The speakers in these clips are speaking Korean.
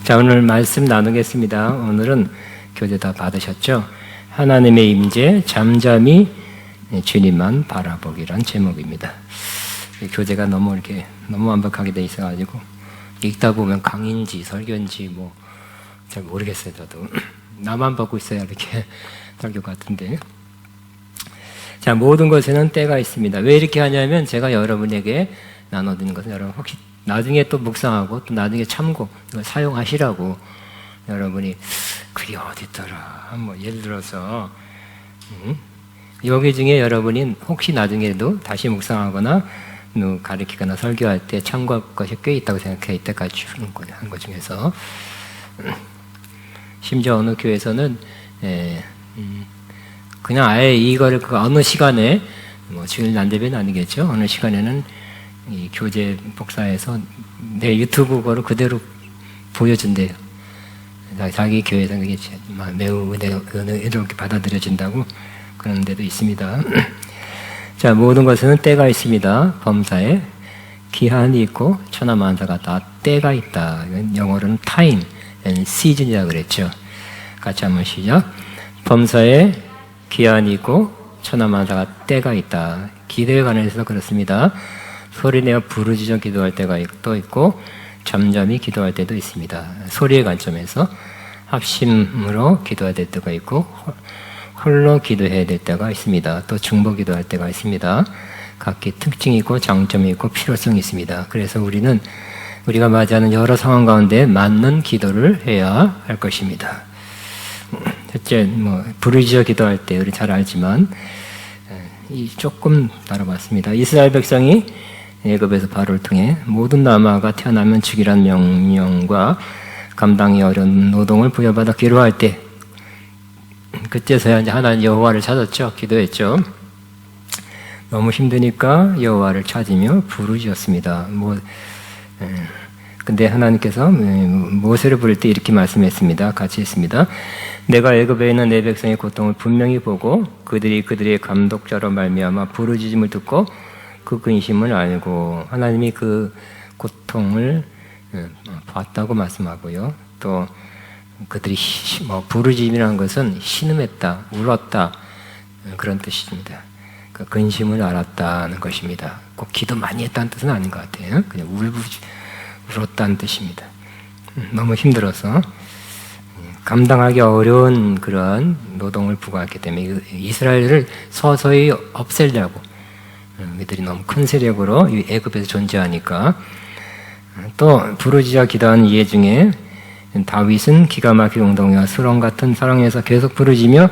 자, 오늘 말씀 나누겠습니다. 오늘은 교재 다 받으셨죠? 하나님의 임재, 잠잠히 주님만 바라보기란 제목입니다. 교재가 너무 완벽하게 돼 있어가지고 읽다 보면 강인지 설교인지 잘 모르겠어요. 저도 나만 보고 있어야 이렇게 설교 같은데. 자, 모든 것에는 때가 있습니다. 왜 이렇게 하냐면 제가 여러분에게 나눠드리는 것은 여러분 혹시 나중에 또 묵상하고 또 나중에 참고 이걸 사용하시라고 여러분이 그게 어딨더라 예를 들어서 여기 중에 여러분이 혹시 나중에도 다시 묵상하거나 가르치거나 설교할 때 참고할 것이 꽤 있다고 생각해 이때까지 한 것 중에서 심지어 어느 교회에서는 그냥 아예 이거를 그 어느 시간에 주일 난대변은 아니겠죠. 어느 시간에는 이 교재 복사해서 내 유튜브 거를 그대로 보여준대요. 자기 교회에서 그게 매우 은혜롭게 받아들여진다고 그런 데도 있습니다. 자, 모든 것에는 때가 있습니다. 범사에 기한이 있고 천하만사가 다 때가 있다. 영어로는 time and season이라고 그랬죠. 같이 한번 시작. 범사에 기한이 있고 천하만사가 때가 있다. 기도에 관해서 그렇습니다. 소리내어 부르짖어 기도할 때가 또 있고 잠잠히 기도할 때도 있습니다. 소리의 관점에서 합심으로 기도해야 될 때가 있고 홀로 기도해야 될 때가 있습니다. 또 중보 기도할 때가 있습니다. 각기 특징이 있고 장점이 있고 필요성이 있습니다. 그래서 우리가 맞이하는 여러 상황 가운데 맞는 기도를 해야 할 것입니다. 첫째, 부르짖어 기도할 때 우리 잘 알지만 조금 다뤄봤습니다. 이스라엘 백성이 애굽에서 바로를 통해 모든 남아가 태어나면 죽이란 명령과 감당이 어려운 노동을 부여받아 기도할 때 그때서야 이제 하나님 여호와를 찾았죠. 기도했죠. 너무 힘드니까 여호와를 찾으며 부르짖었습니다. 근데 하나님께서 모세를 부를 때 이렇게 말씀했습니다. 같이 했습니다. 내가 애굽에 있는 내 백성의 고통을 분명히 보고 그들의 감독자로 말미암아 부르짖음을 듣고 그 근심을 알고 하나님이 그 고통을 봤다고 말씀하고요. 또 그들이 부르짖음이라는 것은 신음했다, 울었다 그런 뜻입니다. 그 근심을 알았다는 것입니다. 꼭 기도 많이 했다는 뜻은 아닌 것 같아요. 그냥 울었다는 뜻입니다. 너무 힘들어서 감당하기 어려운 그런 노동을 부과했기 때문에 이스라엘을 서서히 없애려고 그들이 너무 큰 세력으로 애굽에서 존재하니까. 또 부르짖어 기도한 이해 중에 다윗은 기가 막힌 운동과 수렁 같은 상황에서 계속 부르짖으며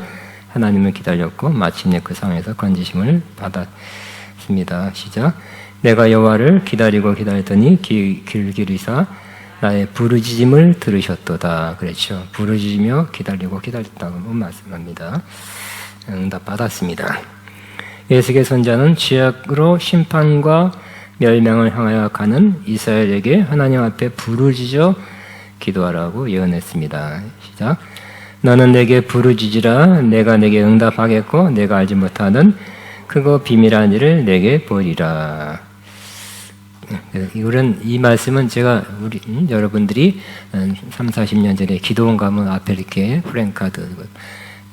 하나님을 기다렸고 마침내 그 상황에서 건지심을 받았습니다. 시작. 내가 여호와를 기다렸더니 귀를 기울이사 나의 부르짖음을 들으셨도다. 그렇죠. 부르짖으며 기다렸다고 말씀합니다. 응답 받았습니다. 예수의 선자는 죄악으로 심판과 멸망을 향하여 가는 이스라엘에게 하나님 앞에 부르짖어 기도하라고 예언했습니다. 시작. 너는 내게 부르짖으라. 내가 내게 응답하겠고 내가 알지 못하는 크고 비밀한 일을 내게 보리라. 이 말씀은 제가 여러분들이 30-40년 전에 기도원 가면 앞에 이렇게 프랭카드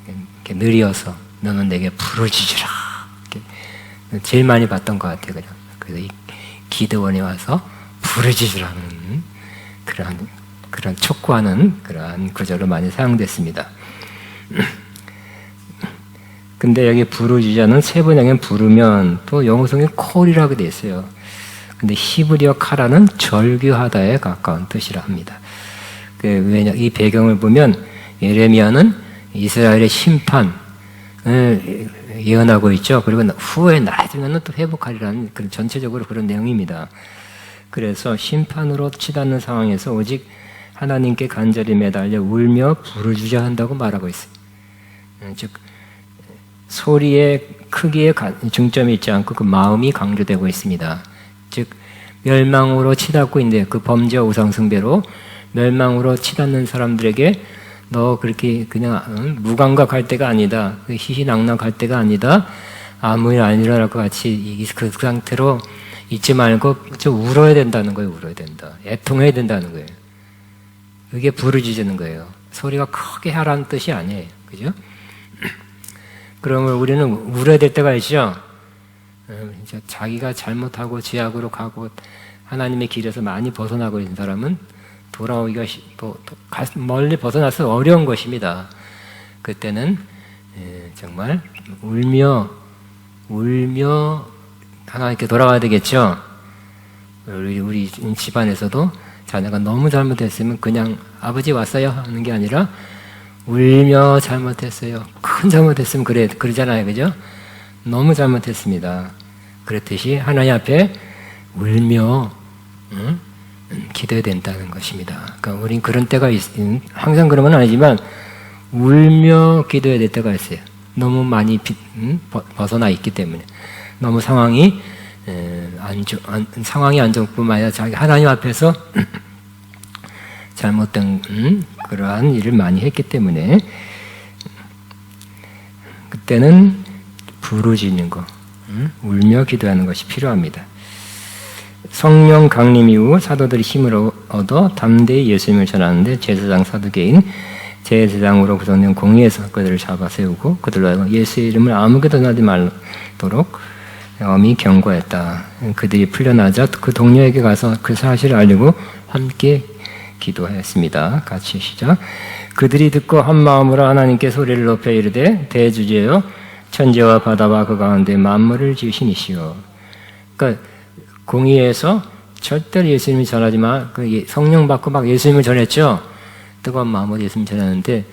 이렇게 느려서 너는 내게 부르짖으라. 제일 많이 봤던 것 같아요. 그래서 이 기도원에 와서 부르짖으라는 그런 촉구하는 그러한 구절로 많이 사용됐습니다. 근데 여기 부르짖으는 세 번역엔 부르면 또 영어성에 콜이라고 되어 있어요. 근데 히브리어 카라는 절규하다에 가까운 뜻이라 합니다. 왜냐 이 배경을 보면 예레미야는 이스라엘의 심판을 예언하고 있죠. 그리고 후에 나중에는 또 회복하리라는 그런 전체적으로 그런 내용입니다. 그래서 심판으로 치닫는 상황에서 오직 하나님께 간절히 매달려 울며 부르짖어야 한다고 말하고 있어요. 즉 소리의 크기에 중점이 있지 않고 그 마음이 강조되고 있습니다. 즉 멸망으로 치닫고 있는데 그 범죄와 우상 숭배로 멸망으로 치닫는 사람들에게 너 그렇게 그냥 무감각할 때가 아니다. 희희낙낙할 때가 아니다. 아무 일 안 일어날 것 같이 그 상태로 있지 말고 좀 울어야 된다는 거예요. 울어야 된다. 애통해야 된다는 거예요. 그게 부르짖는 거예요. 소리가 크게 하라는 뜻이 아니에요. 그죠? 그러면 우리는 울어야 될 때가 있죠. 자기가 잘못하고 죄악으로 가고 하나님의 길에서 많이 벗어나고 있는 사람은 돌아오기가 멀리 벗어나서 어려운 것입니다. 그때는 정말 울며 하나님께 돌아가야 되겠죠. 우리 집안에서도 자녀가 너무 잘못했으면 그냥 아버지 왔어요 하는 게 아니라 울며 잘못했어요. 큰 잘못했으면 그러잖아요. 그죠? 너무 잘못했습니다. 그렇듯이 하나님 앞에 울며 기도해야 된다는 것입니다. 그러니까 우린 그런 때가 항상 그런 건 아니지만 울며 기도해야 될 때가 있어요. 너무 많이 벗어나 있기 때문에 너무 상황이 안 좋을 뿐만 아니라 자기 하나님 앞에서 잘못된 그러한 일을 많이 했기 때문에 그때는 부르짖는 거, 울며 기도하는 것이 필요합니다. 성령 강림 이후 사도들이 힘을 얻어 담대히 예수님을 전하는데 제사장 사두개인 제사장으로 구성된 공의에서 그들을 잡아 세우고 그들로 예수의 이름을 아무것도 하지 말도록 엄히 경고했다. 그들이 풀려나자 그 동료에게 가서 그 사실을 알리고 함께 기도했습니다. 같이 시작. 그들이 듣고 한 마음으로 하나님께 소리를 높여 이르되 대주제여 천지와 바다와 그 가운데 만물을 지으신 이시여. 그러니까 공의에서 절대로 예수님을 전하지 마. 성령 받고 막 예수님을 전했죠. 뜨거운 마음으로 예수님 전하는데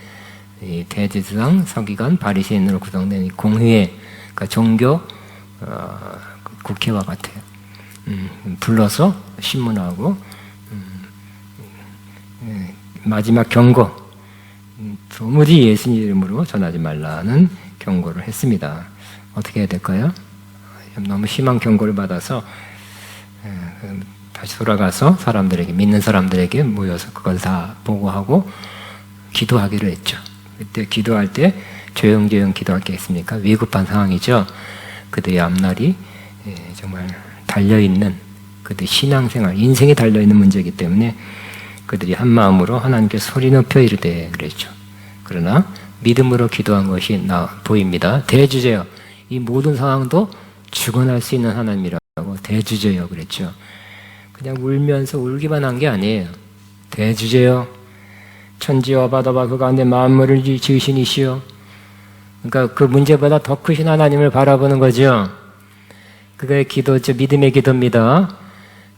대제사장, 서기관, 바리새인으로 구성된 공의회, 그러니까 종교 국회와 같아요. 불러서 신문하고 마지막 경고, 도무지 예수님 이름으로 전하지 말라는 경고를 했습니다. 어떻게 해야 될까요? 너무 심한 경고를 받아서 다시 돌아가서 사람들에게, 믿는 사람들에게 모여서 그걸 다 보고하고 기도하기로 했죠. 그때 기도할 때 조용조용 기도할 게 있습니까? 위급한 상황이죠. 그들의 앞날이 정말 달려있는, 그들의 신앙생활, 인생이 달려있는 문제이기 때문에 그들이 한 마음으로 하나님께 소리 높여 이르되 그랬죠. 그러나 믿음으로 기도한 것이 보입니다. 대주제여, 이 모든 상황도 주관할 수 있는 하나님이라고 대주제여 그랬죠. 그냥 울면서 울기만 한 게 아니에요. 대주제여 천지와 바다와 그 가운데 만물을 지으신 이시여. 그러니까 그 문제보다 더 크신 하나님을 바라보는 거죠. 그게 기도죠. 믿음의 기도입니다.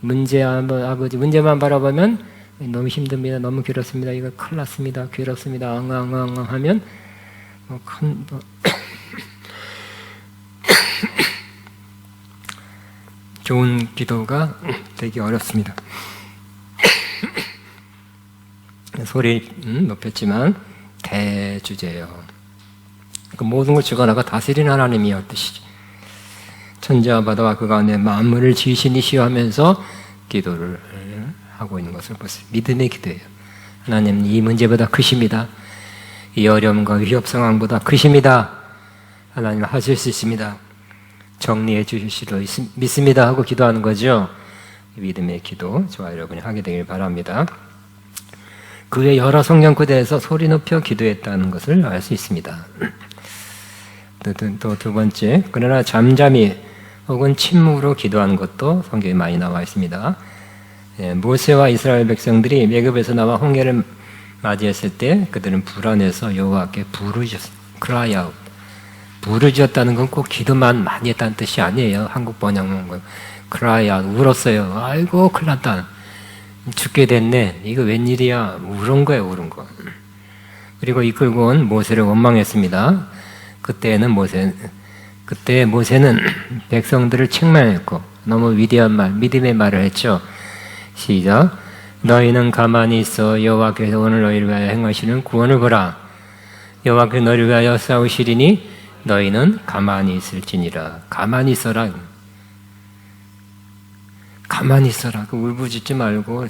문제만 바라보면 너무 힘듭니다. 너무 괴롭습니다. 이거 큰일 났습니다. 괴롭습니다. 엉엉엉엉 하면 좋은 기도가 되기 어렵습니다. 소리 높였지만 대주제요. 그 모든 걸 주관하고 다스리는 하나님이여 뜻이지. 천지와 바다와 그 가운데 만물을 지으신 이시여 하면서 기도를 하고 있는 것을 보세요. 믿음의 기도예요. 하나님 이 문제보다 크십니다. 이 어려움과 위협 상황보다 크십니다. 하나님 하실 수 있습니다. 정리해 주실 수 믿습니다 하고 기도하는 거죠. 믿음의 기도 저와 여러분이 하게 되길 바랍니다. 그 외 여러 성경 구절에서 소리 높여 기도했다는 것을 알 수 있습니다. 또 두 번째, 그러나 잠잠히 혹은 침묵으로 기도하는 것도 성경에 많이 나와 있습니다. 모세와 이스라엘 백성들이 애굽에서 나와 홍해를 맞이했을 때 그들은 불안해서 여호와께 부르짖었어요. cry out. 부르짖었다는 건 꼭 기도만 많이 했다는 뜻이 아니에요. 한국 번역은 cry out, 울었어요. 아이고 큰일 났다. 죽게 됐네. 이거 웬일이야. 울은 거예요. 울은 거. 그리고 이끌고 온 모세를 원망했습니다. 그때 모세는 백성들을 책망했고 너무 위대한 말, 믿음의 말을 했죠. 시작. 너희는 가만히 있어 여호와께서 오늘 너희를 위하여 행하시는 구원을 보라. 여호와께서 너희를 위하여 싸우시리니 너희는 가만히 있을지니라. 가만히 있어라. 가만히 있어라. 울부짖지 말고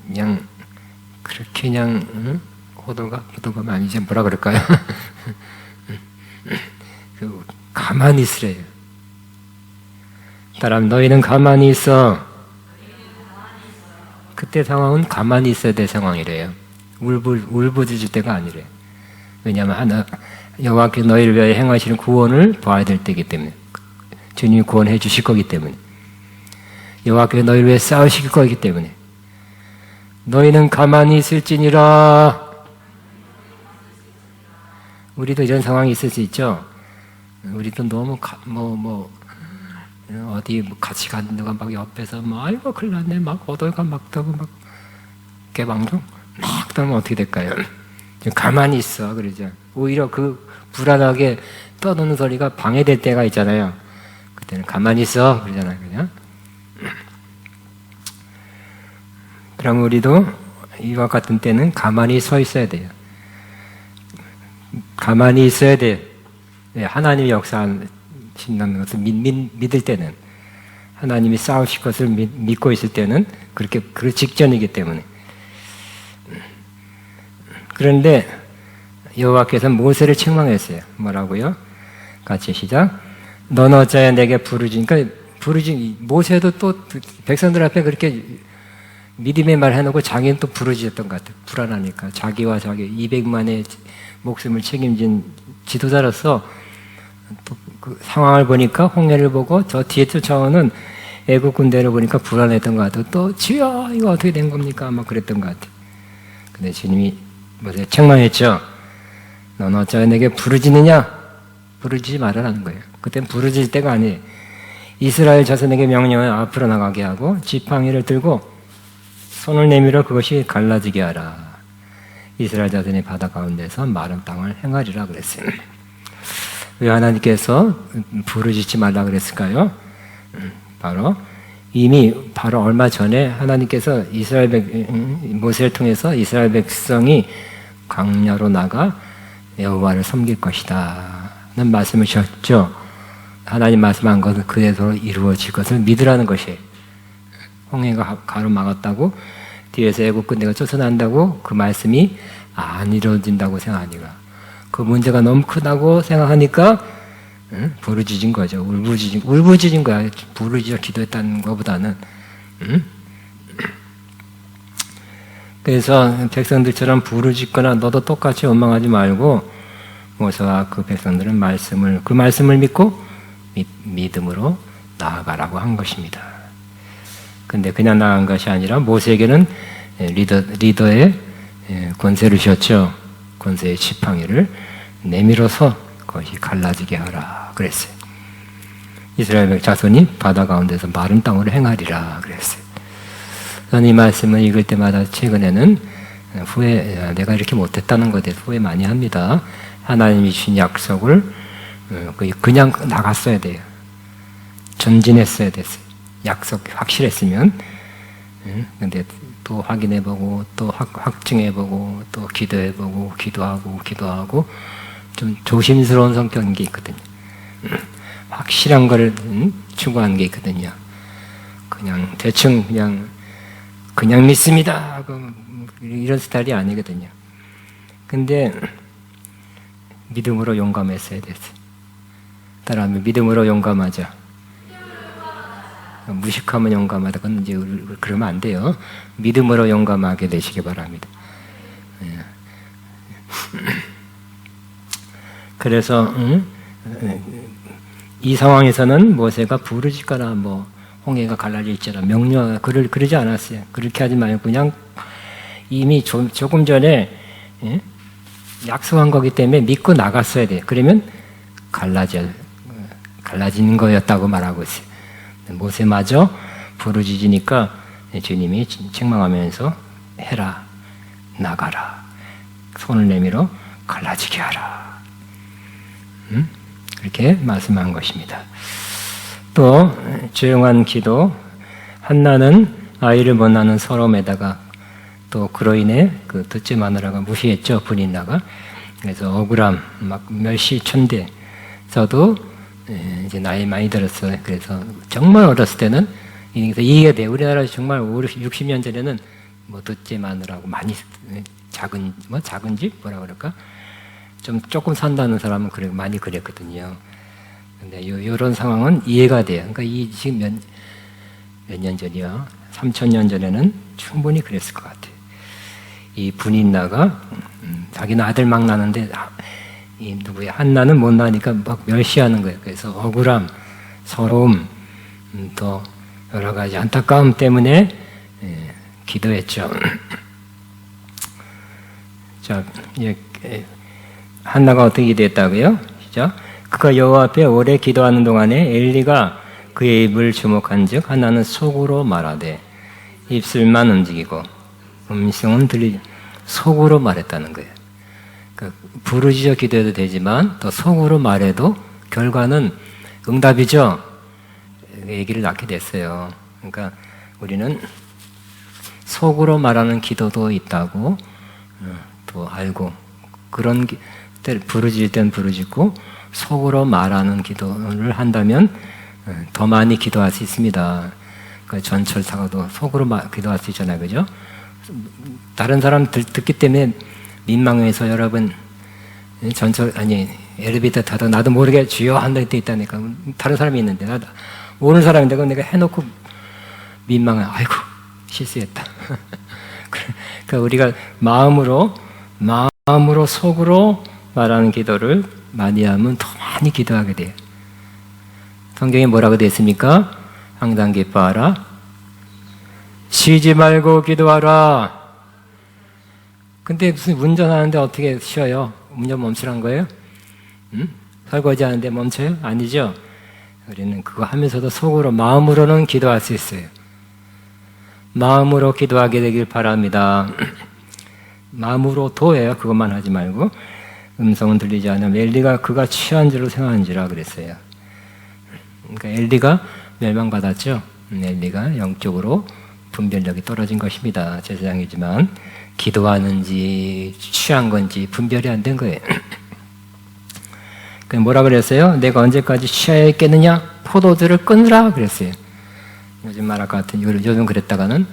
그냥 그렇게 그냥 호도가 아니지 뭐라 그럴까요? 가만히 있으래요. 따라하면 너희는 가만히 있어. 그때 상황은 가만히 있어야 될 상황이래요. 울부짖을 때가 아니래요. 왜냐하면 여호와께서 너희를 위하여 행하시는 구원을 봐야 될 때이기 때문에, 주님이 구원해 주실 거기 때문에, 여호와께서 너희를 위해 싸우실 거기 때문에, 너희는 가만히 있을지니라. 우리도 이런 상황이 있을 수 있죠. 우리도 너무 어디 같이 가는 누가 막 옆에서 아이고 큰일 났네 막 어떨까 막 떠고 막 개방종 막 떠면 어떻게 될까요? 가만히 있어 그러죠. 오히려 그 불안하게 떠드는 소리가 방해될 때가 있잖아요. 그때는 가만히 있어 그러잖아요. 그냥. 그럼 우리도 이와 같은 때는 가만히 서 있어야 돼요. 가만히 있어야 돼요. 하나님이 역사하신다는 것을 믿을 때는, 하나님이 싸우실 것을 믿고 있을 때는 그렇게 그 직전이기 때문에. 그런데 여호와께서 모세를 책망했어요. 뭐라고요? 같이 시작. 너는 어찌하여 내게 부르짖으니까 모세도 또 백성들 앞에 그렇게 믿음의 말 해놓고 자기는 또 부르짖었던 것 같아요. 불안하니까 자기와 자기 200만의 목숨을 책임진 지도자로서 또 그 상황을 보니까 홍해를 보고 저 뒤에 쫓아오는 애국 군대를 보니까 불안했던 것 같아요. 또 주여 이거 어떻게 된 겁니까? 막 그랬던 것 같아요. 근데 주님이 뭐지 책망했죠. 넌 어찌하여 내게 부르짖느냐? 부르짖지 말아라는 거예요. 그땐 부르짖을 때가 아니에요. 이스라엘 자손에게 명령을 앞으로 나가게 하고 지팡이를 들고 손을 내밀어 그것이 갈라지게 하라. 이스라엘 자손이 바다 가운데서 마른 땅을 행하리라 그랬어요. 왜 하나님께서 부르짖지 말라 그랬을까요? 바로 얼마 전에 하나님께서 모세를 통해서 이스라엘 백성이 광야로 나가 여호와를 섬길 것이다는 말씀을 주셨죠. 하나님 말씀한 것은 그대로 이루어질 것을 믿으라는 것이에요. 홍해가 가로막았다고 뒤에서 애국 군대가 쫓아난다고 그 말씀이 안 이루어진다고 생각하니까 그 문제가 너무 크다고 생각하니까 부르짖은 거죠. 울부짖은 거야. 부르짖어 기도했다는 것보다는. 그래서 백성들처럼 부르짖거나 너도 똑같이 원망하지 말고 모세와 그 백성들은 그 말씀을 믿고 믿음으로 나아가라고 한 것입니다. 근데 그냥 나아간 것이 아니라 모세에게는 리더의 권세를 주셨죠. 권세의 지팡이를 내밀어서 그것이 갈라지게 하라 그랬어요. 이스라엘 자손이 바다 가운데서 마른 땅으로 행하리라 그랬어요. 저는 이 말씀을 읽을 때마다 최근에는 내가 이렇게 못했다는 것에 대해서 후회 많이 합니다. 하나님이 주신 약속을 그냥 나갔어야 돼요. 전진했어야 됐어요. 약속 확실했으면. 근데 또 확인해보고 또 확증해보고 또 기도해보고 기도하고 좀 조심스러운 성격인 게 있거든요. 확실한 걸 추구하는 게 있거든요. 그냥 대충 그냥 믿습니다 하고 이런 스타일이 아니거든요. 근데 믿음으로 용감했어야 됐어요. 따라하면 믿음으로 용감하자. 무식하면 용감하다. 그건 이제 그러면 안 돼요. 믿음으로 용감하게 되시기 바랍니다. 그래서 이 상황에서는 모세가 부르짖거나 홍해가 갈라질지라 명령 그러지 않았어요. 그렇게 하지 말고 그냥 이미 조금 전에 약속한 거기 때문에 믿고 나갔어야 돼요. 그러면 갈라지는 거였다고 말하고 있어요. 모세마저 부르짖으니까 주님이 책망하면서 해라, 나가라, 손을 내밀어 갈라지게 하라. 그렇게 말씀한 것입니다. 또 조용한 기도, 한나는 아이를 못 낳는 서러움에다가 또 그로 인해 그 둘째 마누라가 무시했죠, 부인나가. 그래서 억울함, 막 멸시천대서도 이제 나이 많이 들었어요. 그래서 정말 어렸을 때는 이해가 돼요. 우리나라 정말 60년 전에는 둘째 마누라고 많이 작은 집 뭐라 그럴까? 조금 산다는 사람은 많이 그랬거든요. 근데 이런 상황은 이해가 돼요. 그러니까 이 지금 몇 년 전이요? 3000년 전에는 충분히 그랬을 것 같아요. 이 분인나가 자기는 아들 막 낳는데 이 누구야 한나는 못 낳으니까 막 멸시하는 거예요. 그래서 억울함, 서러움, 또 여러 가지 안타까움 때문에 기도했죠. 자, 한나가 어떻게 기도했다고요? 시작. 그가 여호와 앞에 오래 기도하는 동안에 엘리가 그의 입을 주목한즉 한나는 속으로 말하되 입술만 움직이고 음성은 들리지 속으로 말했다는 거예요. 그러니까 부르짖어 기도해도 되지만 또 속으로 말해도 결과는 응답이죠. 얘기를 낳게 됐어요. 그러니까 우리는 속으로 말하는 기도도 있다고 또 알고 그런 부르짖을 땐 부르짖고 속으로 말하는 기도를 한다면 더 많이 기도할 수 있습니다. 그러니까 전철타고도 속으로 기도할 수 있잖아요, 그죠? 다른 사람 듣기 때문에 민망해서 여러분 엘리베이터 타다 나도 모르게 주여 한다 때 있다니까 다른 사람이 있는데 나도 모르는 사람인데 그건 내가 해놓고 민망해. 아이고 실수했다. 그러니까 우리가 마음으로 속으로 말하는 기도를 많이 하면 더 많이 기도하게 돼요. 성경에 뭐라고 되어 있습니까? 항상 기뻐하라. 쉬지 말고 기도하라. 근데 무슨 운전하는데 어떻게 쉬어요? 운전 멈추란 거예요? 설거지 하는데 멈춰요? 아니죠? 우리는 그거 하면서도 속으로 마음으로는 기도할 수 있어요. 마음으로 기도하게 되길 바랍니다. 마음으로 도해요. 그것만 하지 말고 음성은 들리지 않으면 엘리가 그가 취한 줄로 생각한지라 그랬어요. 그러니까 엘리가 멸망받았죠. 엘리가 영적으로 분별력이 떨어진 것입니다. 제사장이지만 기도하는지 취한 건지 분별이 안 된 거예요. 뭐라 그랬어요? 내가 언제까지 취하여 있겠느냐? 포도주를 끊으라 그랬어요. 요즘 말할 것 같은 요즘 그랬다가는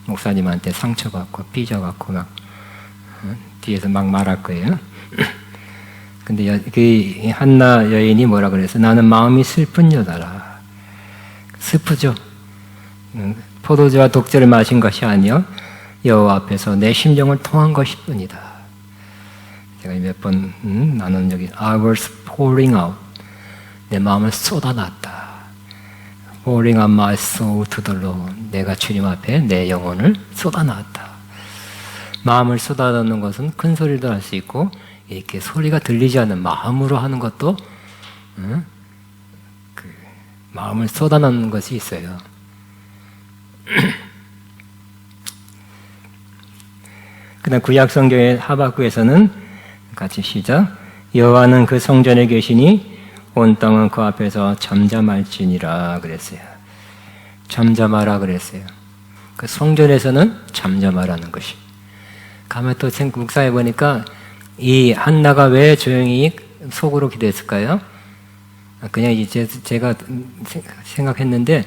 목사님한테 상처받고 삐져갖고 막 뒤에서 막 말할 거예요. 근데 그 한나 여인이 뭐라 그랬어요? 나는 마음이 슬픈 여자라. 슬프죠. 포도주와 독주를 마신 것이 아니요 여호와 앞에서 내 심령을 통한 것뿐이다. 제가 몇 번 나눈 적이 I was pouring out. 내 마음을 쏟아놨다. Pouring out my soul to the Lord. 내가 주님 앞에 내 영혼을 쏟아놨다. 마음을 쏟아놓는 것은 큰 소리도 할 수 있고 이렇게 소리가 들리지 않는 마음으로 하는 것도 마음을 쏟아놓는 것이 있어요. 그다음 구약 성경의 하박국에서는 같이 시작. 여호와는 그 성전에 계시니 온 땅은 그 앞에서 잠잠할지니라 그랬어요. 잠잠하라 그랬어요. 그 성전에서는 잠잠하라는 것이. 가만 또 묵상해 보니까 이 한나가 왜 조용히 속으로 기도했을까요? 그냥 이제 제가 생각했는데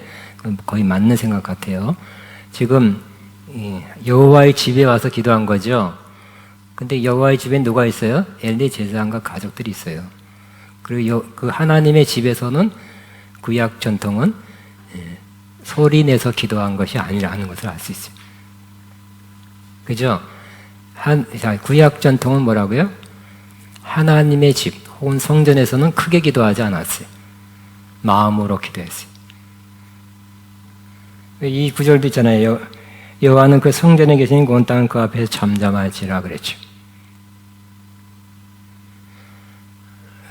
거의 맞는 생각 같아요. 지금 여호와의 집에 와서 기도한 거죠. 근데 여호와의 집에 누가 있어요? 엘리 제사장과 가족들이 있어요. 그리고 그 하나님의 집에서는 구약 전통은 소리 내서 기도한 것이 아니라는 것을 알 수 있어요. 그죠? 구약 전통은 뭐라고요? 하나님의 집 혹은 성전에서는 크게 기도하지 않았어요. 마음으로 기도했어요. 이 구절도 있잖아요. 여호와는 그 성전에 계신 온 땅은 그 앞에서 잠잠할지라 그랬죠.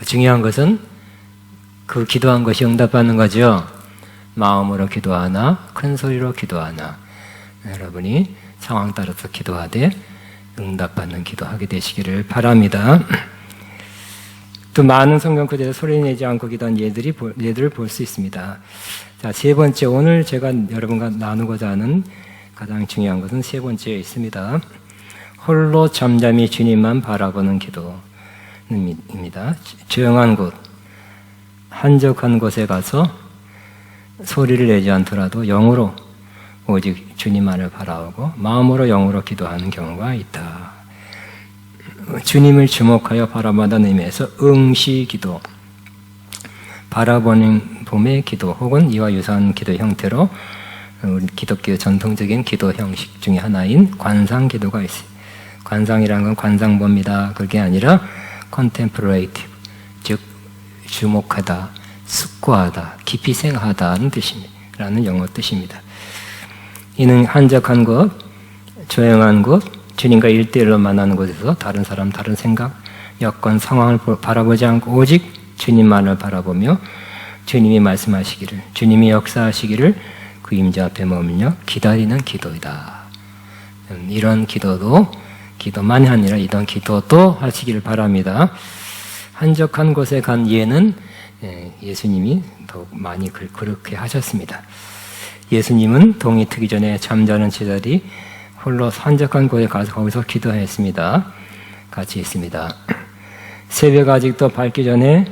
중요한 것은 그 기도한 것이 응답받는 거죠. 마음으로 기도하나 큰 소리로 기도하나 여러분이 상황 따라서 기도하되 응답받는 기도하게 되시기를 바랍니다. 또 많은 성경 구절에서 소리내지 않고 기도한 예들을 볼 수 있습니다. 자, 세 번째, 오늘 제가 여러분과 나누고자 하는 가장 중요한 것은 세 번째에 있습니다. 홀로 잠잠히 주님만 바라보는 기도입니다. 조용한 곳, 한적한 곳에 가서 소리를 내지 않더라도 영으로 오직 주님만을 바라보고 마음으로 영으로 기도하는 경우가 있다. 주님을 주목하여 바라보는 의미에서 응시기도, 바라보는 봄의 기도 혹은 이와 유사한 기도 형태로 우리 기독교 전통적인 기도 형식 중에 하나인 관상기도가 있어요. 관상이라는 건 관상법입니다. 그게 아니라 contemplative, 즉 주목하다, 숙고하다, 깊이 생각하다는 뜻입니다. 라는 영어 뜻입니다. 이는 한적한 곳, 조용한 곳, 주님과 일대일로 만나는 곳에서 다른 사람, 다른 생각, 여건, 상황을 바라보지 않고 오직 주님만을 바라보며 주님이 말씀하시기를, 주님이 역사하시기를 그 임재 앞에 머물며 기다리는 기도이다. 이런 기도도, 기도만이 아니라 이런 기도도 하시기를 바랍니다. 한적한 곳에 간 예는 예수님이 더욱 많이 그렇게 하셨습니다. 예수님은 동이 트기 전에 잠자는 제자들이 홀로 한적한 곳에 가서 거기서 기도했습니다. 같이 있습니다. 새벽 아직도 밝기 전에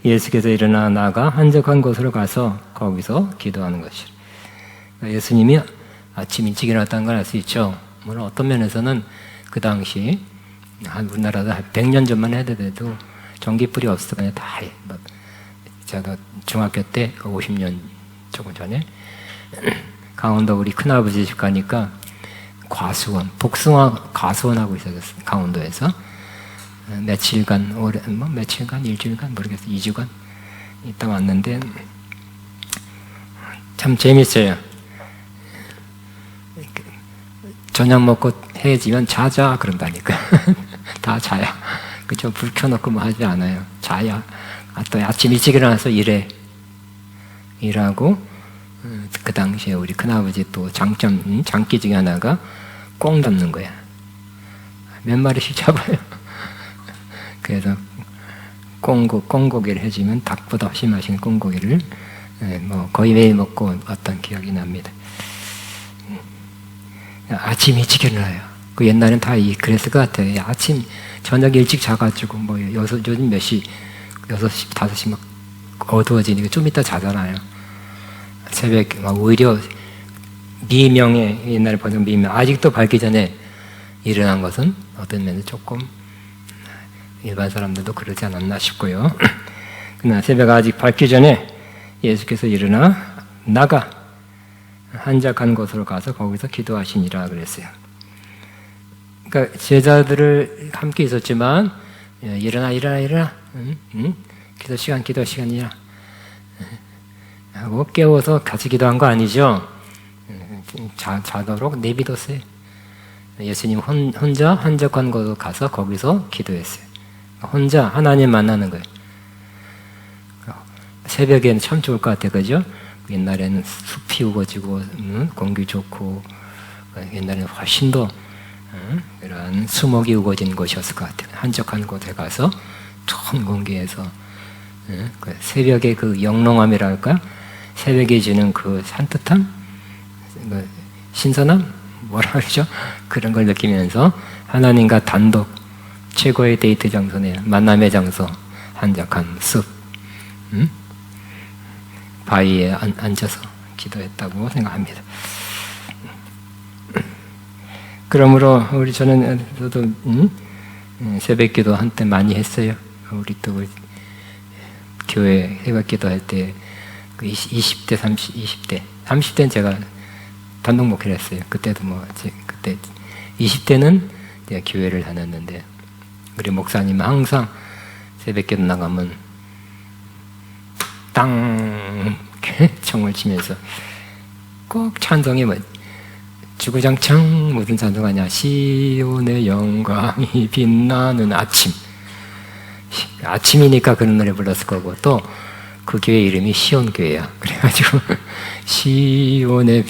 예수께서 일어나 나가 한적한 곳으로 가서 거기서 기도하는 것이죠. 예수님이 아침 일찍 일어났다는 걸 알 수 있죠. 물론 어떤 면에서는 그 당시 우리나라도 한 100년 전만 해도 전기불이 없어 그냥 다 해. 제가 중학교 때 50년 조금 전에 강원도 우리 큰아버지 집 가니까 과수원, 복숭아 과수원하고 있었어요. 강원도에서 며칠간, 며칠간, 일주일간 모르겠어요. 2주간 있다 왔는데 참 재밌어요. 저녁 먹고 해지면 자자 그런다니까. 다 자야. 그쵸? 불 켜놓고 뭐 하지 않아요. 자야. 또 아침 일찍 일어나서 일하고 그 당시에 우리 큰아버지 또 장기 중에 하나가 꽁 잡는 거야. 몇 마리씩 잡아요. 그래서 꽁고기를 해주면 닭보다 훨씬 맛있는 꽁고기를 뭐 거의 매일 먹고 왔던 기억이 납니다. 아침 일찍 일어나요. 그 옛날엔 다 그랬을 것 같아요. 아침 저녁 일찍 자가지고 뭐 요즘 몇 시 6시 5시 막 어두워지니까 좀 이따 자잖아요. 새벽 막 오히려 미명에 옛날에 보던 미명 아직도 밝기 전에 일어난 것은 어떤 면에서 조금 일반 사람들도 그러지 않았나 싶고요. 그러나 새벽 아직 밝기 전에 예수께서 일어나 나가 한적한 곳으로 가서 거기서 기도하시니라 그랬어요. 그러니까 제자들을 함께 있었지만 일어나 기도 시간이라 하고 깨워서 같이 기도한 거 아니죠. 자도록 내비뒀어요. 예수님 혼자 한적한 곳으로 가서 거기서 기도했어요. 혼자 하나님 만나는 거예요. 새벽에는 참 좋을 것 같아요. 그죠? 옛날에는 숲이 우거지고 공기 좋고 옛날에는 훨씬 더 이런 수목이 우거진 곳이었을 것 같아요. 한적한 곳에 가서 좋은 공기에서 그 새벽의 그 영롱함이랄까? 새벽에 주는 그 산뜻함? 신선함? 뭐라 그러죠? 그런 걸 느끼면서 하나님과 단독 최고의 데이트 장소네요. 만남의 장소, 한적한 숲, 바위에 앉아서 기도했다고 생각합니다. 그러므로 저도 새벽기도 한때 많이 했어요. 우리 또 교회 새벽기도 할 때 20대, 30대는 제가 단독 목회를 했어요. 그때도 그때 20대는 제가 교회를 다녔는데 우리 목사님은 항상 새벽기도 나가면 땅 청을 치면서 꼭 찬송이 주구장창 무슨 찬송하냐 시온의 영광이 빛나는 아침이니까 그런 노래 불렀을 거고 또 그 교회 이름이 시온교회야. 그래가지고 시온의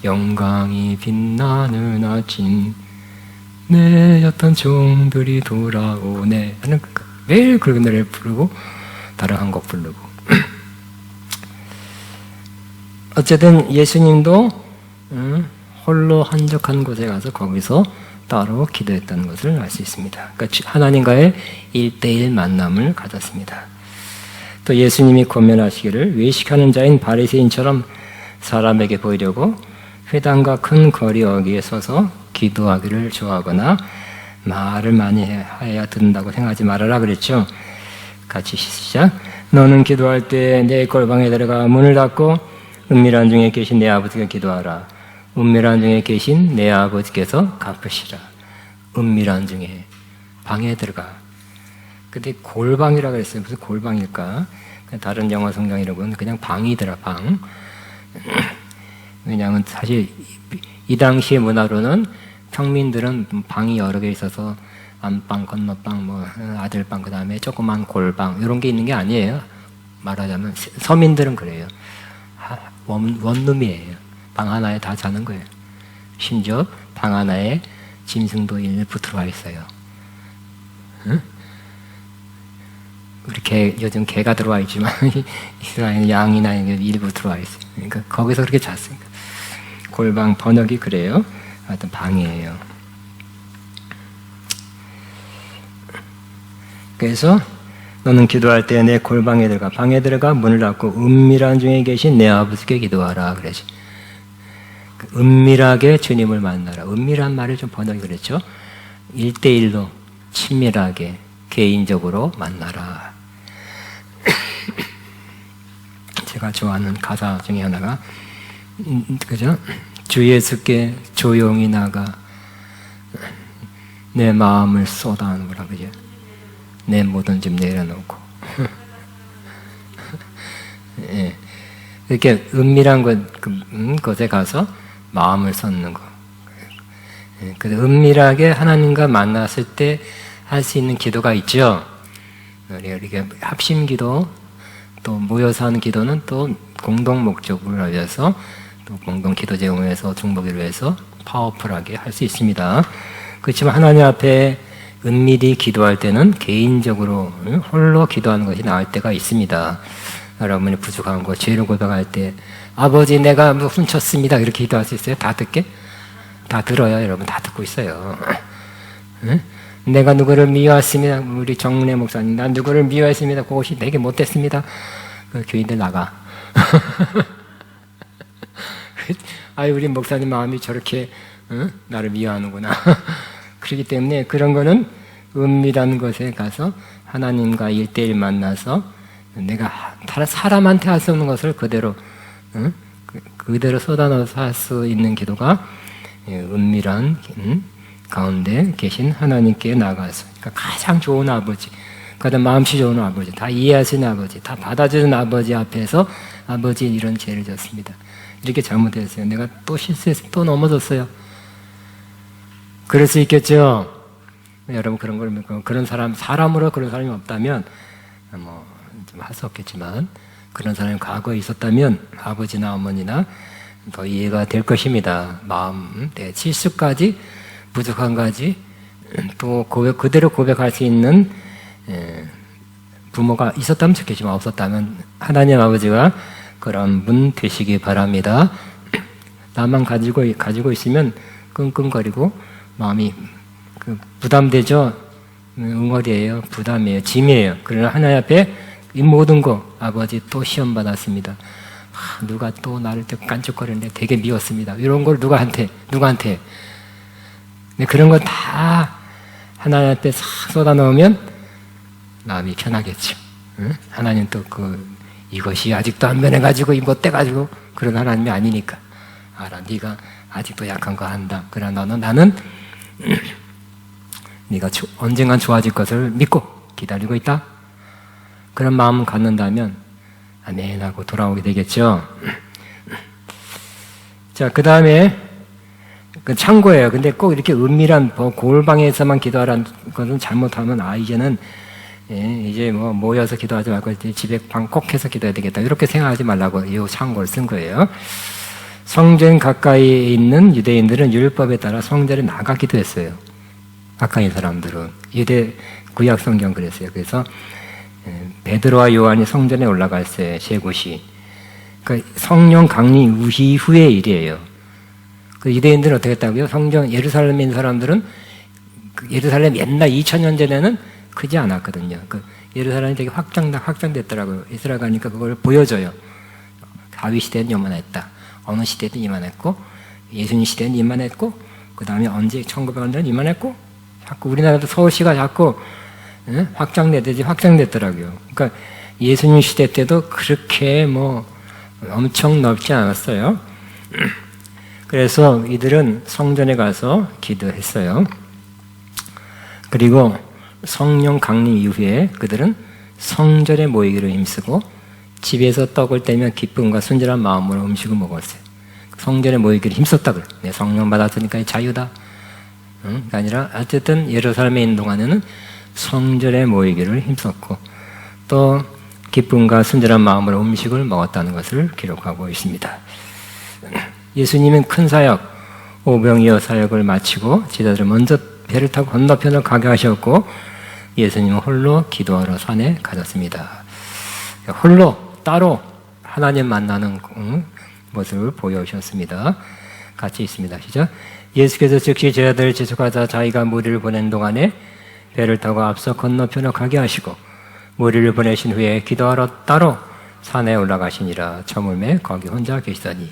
영광이 빛나는 아침 내 어떤 종들이 돌아오네 하는 매일 그런 노래를 부르고 다른 한 곡 부르고 어쨌든 예수님도 홀로 한적한 곳에 가서 거기서 따로 기도했다는 것을 알 수 있습니다. 그러니까 하나님과의 1:1 만남을 가졌습니다. 또 예수님이 권면하시기를 외식하는 자인 바리새인처럼 사람에게 보이려고 회당과 큰 거리 어귀에 서서 기도하기를 좋아하거나 말을 많이 해야 듣는다고 생각하지 말아라 그랬죠. 같이 시작. 너는 기도할 때 내 골방에 들어가 문을 닫고 은밀한 중에 계신 내 아버지께 기도하라. 은밀한 중에 계신 내 아버지께서 갚으시라. 은밀한 중에 방에 들어가. 근데 골방이라고 그랬어요. 무슨 골방일까? 다른 영어 성경이라고는 그냥 방이더라, 방. 왜냐하면 사실 이 당시의 문화로는 평민들은 방이 여러 개 있어서 안방, 건너방, 뭐 아들방, 그 다음에 조그만 골방 이런 게 있는 게 아니에요. 말하자면 서민들은 그래요. 원룸이에요. 방 하나에 다 자는 거예요. 심지어 방 하나에 짐승도 일부 들어와 있어요. 응? 우리 요즘 개가 들어와 있지만 이스라엘 양이나 일부 들어와 있어요. 그러니까 거기서 그렇게 잤으니까. 골방 번역이 그래요. 하여튼 방이에요. 그래서 너는 기도할 때 내 골방에 들어가, 방에 들어가 문을 닫고 은밀한 중에 계신 내 아버지께 기도하라 그러지. 은밀하게 주님을 만나라. 은밀한 말을 좀 번역이 그랬죠. 1대1로 친밀하게 개인적으로 만나라. 제가 좋아하는 가사 중에 하나가 그죠? 주 예수께 조용히 나가 내 마음을 쏟아놓으라 그죠? 내 모든 짐 내려놓고 예. 이렇게 은밀한 곳에 가서 마음을 쏟는 거. 예. 그래서 은밀하게 하나님과 만났을 때 할 수 있는 기도가 있죠. 이렇게 합심기도 또 모여서 하는 기도는 또 공동 목적을 위해서 또 공동 기도 제공을 위해서 중보기를 위해서 파워풀하게 할 수 있습니다. 그렇지만 하나님 앞에 은밀히 기도할 때는 개인적으로 홀로 기도하는 것이 나을 때가 있습니다. 여러분이 부족한 거, 죄를 고백할 때 아버지 내가 훔쳤습니다 이렇게 기도할 수 있어요? 다 듣게? 다 들어요. 여러분 다 듣고 있어요. 응? 내가 누구를 미워했습니다. 우리 정문혜 목사님 난 누구를 미워했습니다. 그것이 내게 못됐습니다. 그 교인들 나가. 아유 우리 목사님 마음이 저렇게 나를 미워하는구나. 그렇기 때문에 그런 거는 은밀한 곳에 가서 하나님과 1대1 만나서 내가 사람한테 할 수 없는 것을 그대로 그대로 쏟아넣어서 할 수 있는 기도가 은밀한 가운데 계신 하나님께 나가서 그러니까 가장 좋은 아버지, 가장 마음씨 좋은 아버지, 다 이해하시는 아버지, 다 받아주는 아버지 앞에서 아버지 이런 죄를 졌습니다. 이렇게 잘못했어요. 내가 또 실수했어요. 또 넘어졌어요. 그럴 수 있겠죠. 여러분 그런 걸 그런 사람으로 그런 사람이 없다면 뭐 좀 할 수 없겠지만 그런 사람이 과거에 있었다면 아버지나 어머니나 더 이해가 될 것입니다. 마음, 내 실수까지 부족한 가지 또 그대로 고백할 수 있는 부모가 있었다면 좋겠지만 없었다면 하나님 아버지가 그런 분 되시기 바랍니다. 나만 가지고 있으면 끙끙거리고 마음이 부담되죠. 응어리예요. 부담이에요. 짐이에요. 그러나 하나님 앞에 이 모든 거 아버지 또 시험 받았습니다. 누가 또 나를 또 깐죽거리는데 되게 미웠습니다. 이런 걸 누구한테 그런 거 다 하나님 앞에 싹 쏟아 넣으면 마음이 편하겠죠. 응? 하나님 또 이것이 아직도 안 변해가지고 못돼가지고 그런 하나님이 아니니까 알아. 네가 아직도 약한 거 한다. 그러나 나는 네가 언젠간 좋아질 것을 믿고 기다리고 있다. 그런 마음을 갖는다면 아멘 하고 돌아오게 되겠죠. 자, 그 다음에 참고예요. 근데 꼭 이렇게 은밀한 골방에서만 기도하라는 것은 잘못하면 이제는 이제 뭐 모여서 기도하지 말고 집에 방 꼭 해서 기도해야 되겠다 이렇게 생각하지 말라고 이 참고를 쓴 거예요. 성전 가까이에 있는 유대인들은 율법에 따라 성전에 나가 기도했어요. 가까이 사람들은 유대 구약 성경 그랬어요. 그래서 베드로와 요한이 성전에 올라갈 때 세 곳이 그러니까 성령 강림 이후의 일이에요. 그 유대인들은 어떻게 했다고요? 성전 예루살렘에 있는 사람들은 예루살렘 옛날 2000년 전에는 크지 않았거든요. 예루살렘이 되게 확장됐더라고요. 이스라엘 가니까 그걸 보여줘요. 다윗 시대는 요만했다. 어느 시대든 이만했고 예수님 시대는 이만했고 그 다음에 언제 1900년대는 이만했고 자꾸 우리나라도 서울시가 자꾸 확장됐더라고요. 그러니까 예수님 시대 때도 그렇게 엄청 넓지 않았어요. 그래서 이들은 성전에 가서 기도했어요. 그리고 성령 강림 이후에 그들은 성전에 모이기로 힘쓰고 집에서 떡을 떼면 기쁨과 순전한 마음으로 음식을 먹었어요. 성전에 모이기로 힘썼다고요. 성령 받았으니까 자유다. 그게 아니라 어쨌든 예루살렘에 있는 동안에는 성전에 모이기를 힘썼고 또 기쁨과 순전한 마음으로 음식을 먹었다는 것을 기록하고 있습니다. 예수님은 큰 사역, 오병이어 사역을 마치고 제자들을 먼저 배를 타고 건너편을 가게 하셨고 예수님은 홀로 기도하러 산에 가셨습니다. 홀로 따로 하나님 만나는 모습을 보여주셨습니다. 같이 있습니다. 시작. 예수께서 즉시 제자들을 지속하자 자기가 무리를 보낸 동안에 배를 타고 앞서 건너편을 가게 하시고 무리를 보내신 후에 기도하러 따로 산에 올라가시니라. 저물매 거기 혼자 계시더니.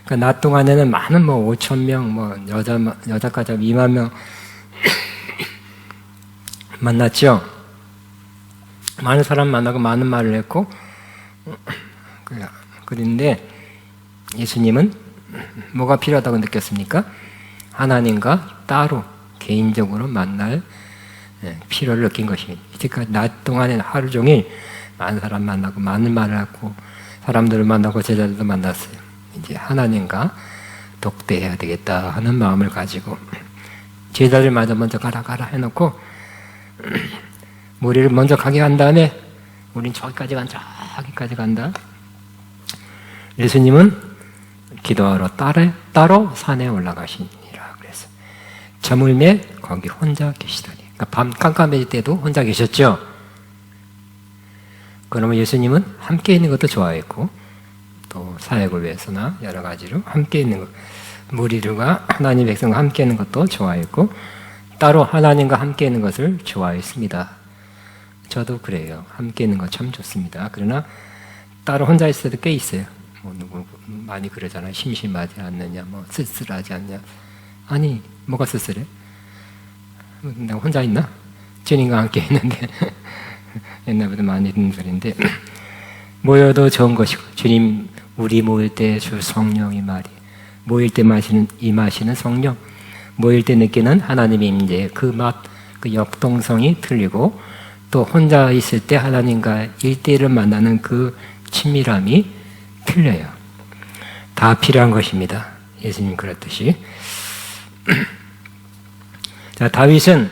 그러니까 낮 동안에는 많은 5,000명, 여자까지 2만 명 만났죠. 많은 사람 만나고 많은 말을 했고, 그런데 예수님은 뭐가 필요하다고 느꼈습니까? 하나님과 따로 개인적으로 만날 필요를 느낀 것입니다. 이제까지 낮 동안에 하루 종일 많은 사람 만나고 많은 말을 하고 사람들을 만나고 제자들도 만났어요. 이제 하나님과 독대해야 되겠다 하는 마음을 가지고 제자들마저 먼저 가라 해놓고 무리를 먼저 가게 한 다음에 우린 저기까지 간다. 예수님은 기도하러 따로 산에 올라가시니라 그랬어요. 저물매 거기 혼자 계시더니. 그러니까 밤 깜깜해질 때도 혼자 계셨죠. 그러면 예수님은 함께 있는 것도 좋아했고 또 사역을 위해서나 여러 가지로 함께 있는 것, 무리들과 하나님 백성과 함께 있는 것도 좋아했고 따로 하나님과 함께 있는 것을 좋아했습니다. 저도 그래요. 함께 있는 거 참 좋습니다. 그러나 따로 혼자 있을 때도 꽤 있어요. 누구 많이 그러잖아요. 심심하지 않느냐, 쓸쓸하지 않냐. 아니, 뭐가 쓸쓸해? 내가 혼자 있나? 주님과 함께 있는데 옛날부터 많이 듣는 소리인데 모여도 좋은 것이고 주님 우리 모일 때 주 성령이 말이 모일 때 마시는 성령 모일 때 느끼는 하나님의 임재 그 맛, 그 역동성이 틀리고 또 혼자 있을 때 하나님과 1대1을 만나는 그 친밀함이 틀려요. 다 필요한 것입니다. 예수님 그랬듯이. 자, 다윗은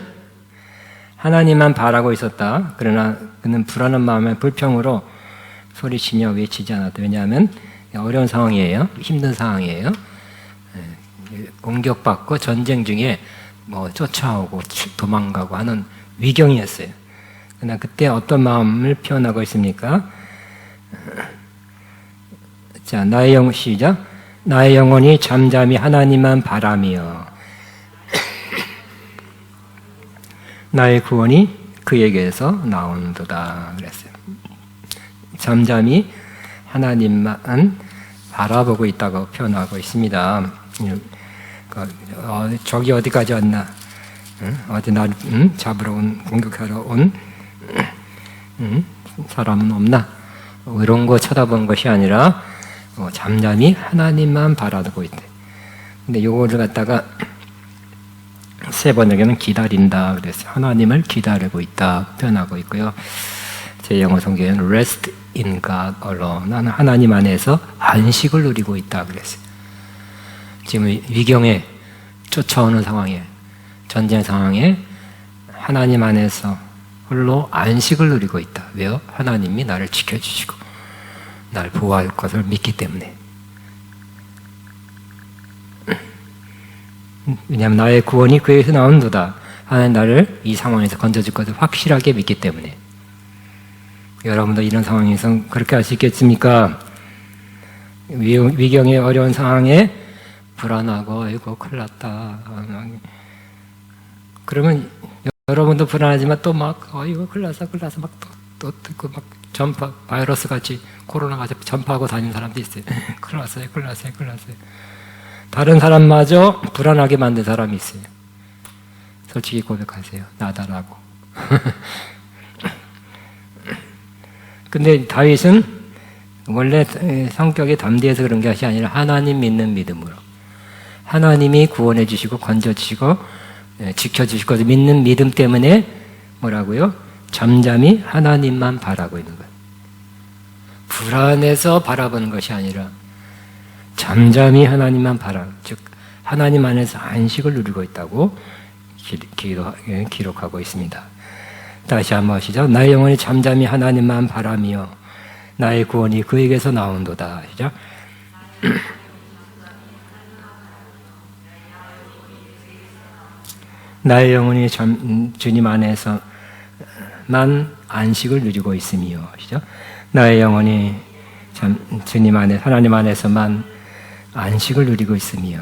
하나님만 바라고 있었다. 그러나 그는 불안한 마음에 불평으로 소리치며 외치지 않았다. 왜냐하면 어려운 상황이에요. 힘든 상황이에요. 공격받고 전쟁 중에 쫓아오고 도망가고 하는 위경이었어요. 그러나 그때 어떤 마음을 표현하고 있습니까? 자, 나의 영혼 시작. 나의 영혼이 잠잠히 하나님만 바라며 나의 구원이 그에게서 나온도다 그랬어요. 잠잠히 하나님만 바라보고 있다고 표현하고 있습니다. 저기 어디까지 왔나? 어디 날 잡으러 온, 공격하러 온 사람은 없나? 이런 거 쳐다본 것이 아니라 잠잠히 하나님만 바라보고 있대. 근데 요거를 갖다가 세 번역에는 기다린다 그랬어요. 하나님을 기다리고 있다 표현하고 있고요. 제 영어 성경에는 rest in God alone. 나는 하나님 안에서 안식을 누리고 있다 그랬어요. 지금 위경에 쫓아오는 상황에 전쟁 상황에 하나님 안에서 홀로 안식을 누리고 있다. 왜요? 하나님이 나를 지켜주시고 날 보호할 것을 믿기 때문에. 왜냐하면 나의 구원이 그에서 나온도다. 하나님 나를 이 상황에서 건져줄 것을 확실하게 믿기 때문에. 여러분도 이런 상황에서 그렇게 할 수 있겠습니까? 위경의 어려운 상황에 불안하고 이거 큰일 났다. 그러면 여러분도 불안하지만 또 막 이거 큰일 났어 또 듣고 막 전파 바이러스 같이 코로나 같이 전파하고 다니는 사람도 있어요. 큰일 났어요. 다른 사람마저 불안하게 만든 사람이 있어요. 솔직히 고백하세요. 나다라고. 근데 다윗은 원래 성격이 담대해서 그런 것이 아니라 하나님 믿는 믿음으로 하나님이 구원해 주시고 건져 주시고 지켜주실 것을 믿는 믿음 때문에 뭐라고요? 잠잠히 하나님만 바라고 있는 거예요. 불안해서 바라보는 것이 아니라 잠잠히 하나님만 즉 하나님 안에서 안식을 누리고 있다고 기록하고 있습니다. 다시 한번 하시죠. 나의 영혼이 잠잠히 하나님만 바라며 나의 구원이 그에게서 나온도다. 시작. 나의 영혼이 주님 안에서만 안식을 누리고 있으며, 시작. 나의 영혼이 주님 안에 하나님 안에서만 안식을 누리고 있으며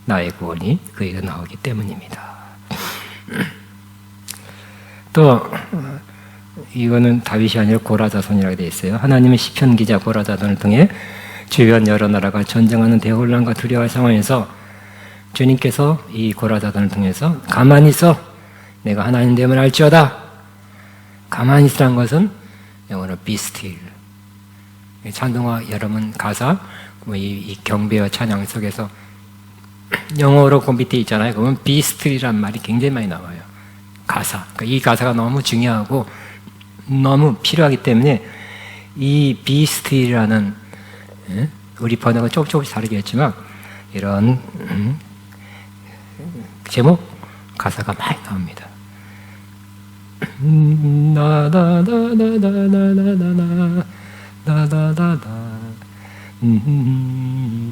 나의 구원이 그에게 나오기 때문입니다. 또 이거는 다윗이 아니라 고라자손이라고 되어 있어요. 하나님은 시편 기자 고라자손을 통해 주변 여러 나라가 전쟁하는 대혼란과 두려워할 상황에서 주님께서 이 고라자손을 통해서 가만히 있어 내가 하나님 됨을 알지어다. 가만히 있으라는 것은 영어로 be still. 찬송가 여러분 가사 이 경배와 찬양 속에서 영어로 그 밑에 있잖아요. 그러면 be still이라는 말이 굉장히 많이 나와요. 가사. 그러니까 이 가사가 너무 중요하고 너무 필요하기 때문에 이 be still이라는 우리 번역은 조금씩 다르겠지만 이런 제목 가사가 많이 나옵니다.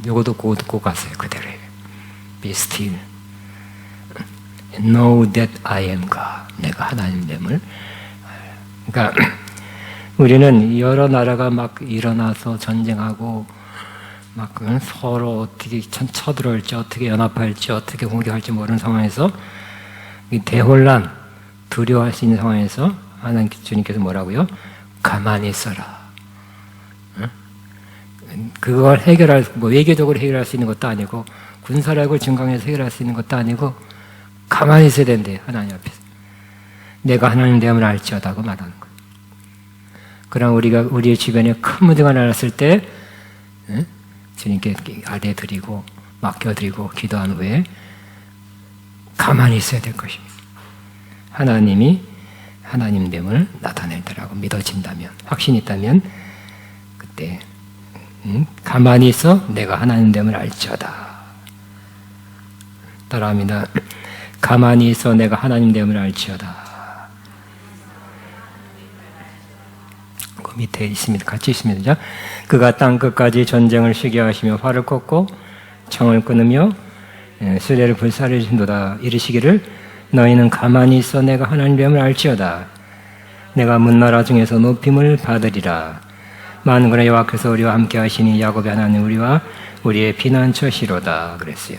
요것도 그 가사예요. 그대로예요. Be still. Know that I am God. 내가 하나님됨을. 그러니까 우리는 여러 나라가 막 일어나서 전쟁하고 막 서로 어떻게 쳐들어올지 어떻게 연합할지 어떻게 공격할지 모르는 상황에서 대혼란 두려워할 수 있는 상황에서 하나님 주님께서 뭐라고요? 가만히 있어라. 그걸 해결할 외교적으로 해결할 수 있는 것도 아니고 군사력을 증강해서 해결할 수 있는 것도 아니고 가만히 있어야 된대. 하나님 앞에서 내가 하나님 됨을 알지어다고 말하는 거예요. 그럼 우리가 우리의 주변에 큰 문제가 일어났을 때 주님께 아뢰 드리고 맡겨 드리고 기도한 후에 가만히 있어야 될 것입니다. 하나님이 하나님됨을 나타낼 때라고 믿어진다면 확신이 있다면 그때 가만히 있어 내가 하나님됨을 알지어다. 따라합니다. 가만히 있어 내가 하나님됨을 알지어다. 그 밑에 있습니다. 같이 있습니다. 그가 땅 끝까지 전쟁을 쉬게 하시며 활을 꽂고 청을 끊으며 수레를 불사르신도다. 이르시기를 너희는 가만히 있어 내가 하나님됨을 알지어다. 내가 문나라 중에서 높임을 받으리라. 만군의 여호와께서 우리와 함께 하시니 야곱의 하나님 우리와 우리의 피난처시로다. 그랬어요.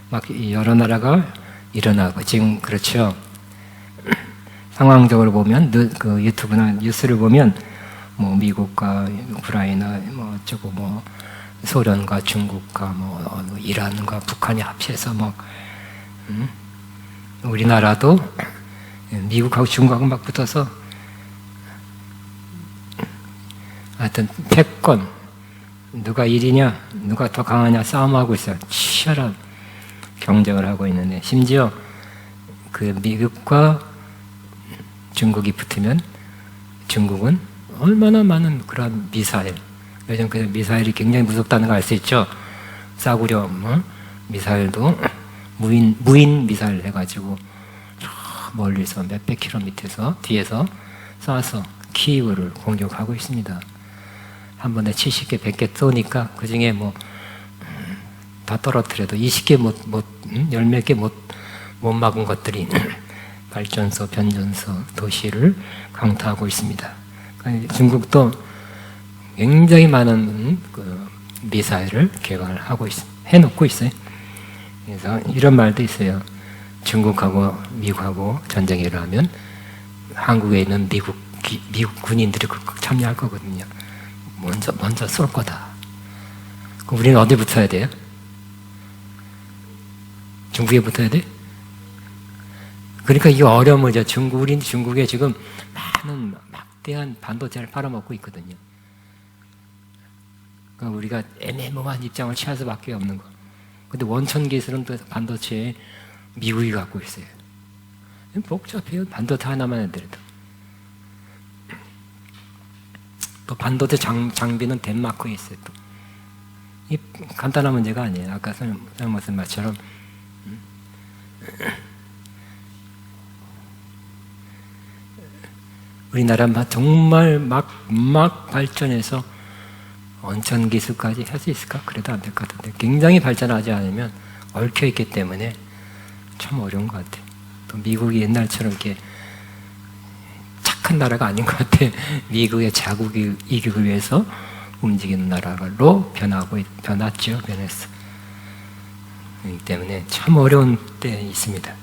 막 여러 나라가 일어나고 지금 그렇죠. 상황적으로 보면 그 유튜브나 뉴스를 보면 뭐 미국과 우크라이나 뭐 어쩌고 뭐 소련과 중국과 뭐 이란과 북한이 합쳐서 뭐 우리나라도 미국하고 중국하고 막 붙어서 하여튼 패권 누가 1위냐 누가 더 강하냐 싸움하고 있어요. 치열한 경쟁을 하고 있는데 심지어 그 미국과 중국이 붙으면 중국은 얼마나 많은 그런 미사일 요즘 그 미사일이 굉장히 무섭다는 걸 알 수 있죠. 싸구려 미사일도 무인 미사일 해가지고 멀리서 몇백 킬로미터에서 뒤에서 쏴서 키이우를 공격하고 있습니다. 한 번에 70개, 100개 쏘니까 그 중에 뭐 다 떨어뜨려도 20개 열 몇 개 못 막은 것들이 발전소, 변전소, 도시를 강타하고 있습니다. 중국도 굉장히 많은 그 미사일을 개발을 하고 해놓고 있어요. 그래서 이런 말도 있어요. 중국하고 미국하고 전쟁이 일어나면 한국에 있는 미국 군인들이 참여할 거거든요. 먼저 쏠 거다. 그럼 우리는 어디 붙어야 돼요? 중국에 붙어야 돼? 그러니까 이게 어려움이죠. 중국에 지금 많은 막대한 반도체를 팔아먹고 있거든요. 그러니까 우리가 애매모호한 입장을 취할 수밖에 없는 거. 근데 원천 기술은 또 반도체에 미국이 갖고 있어요. 복잡해요. 반도체 하나만 해더라도. 또 반도체 장비는 덴마크에 있어요. 또. 이 간단한 문제가 아니에요. 아까 설명하신 말처럼 우리나라 정말 막 발전해서 원천 기술까지 할 수 있을까? 그래도 안 될 것 같은데 굉장히 발전하지 않으면 얽혀 있기 때문에 참 어려운 것 같아요. 또 미국이 옛날처럼 이렇게 착한 나라가 아닌 것 같아. 미국의 자국 이익을 위해서 움직이는 나라로 변했죠. 변했어. 그렇기 때문에 참 어려운 때 있습니다.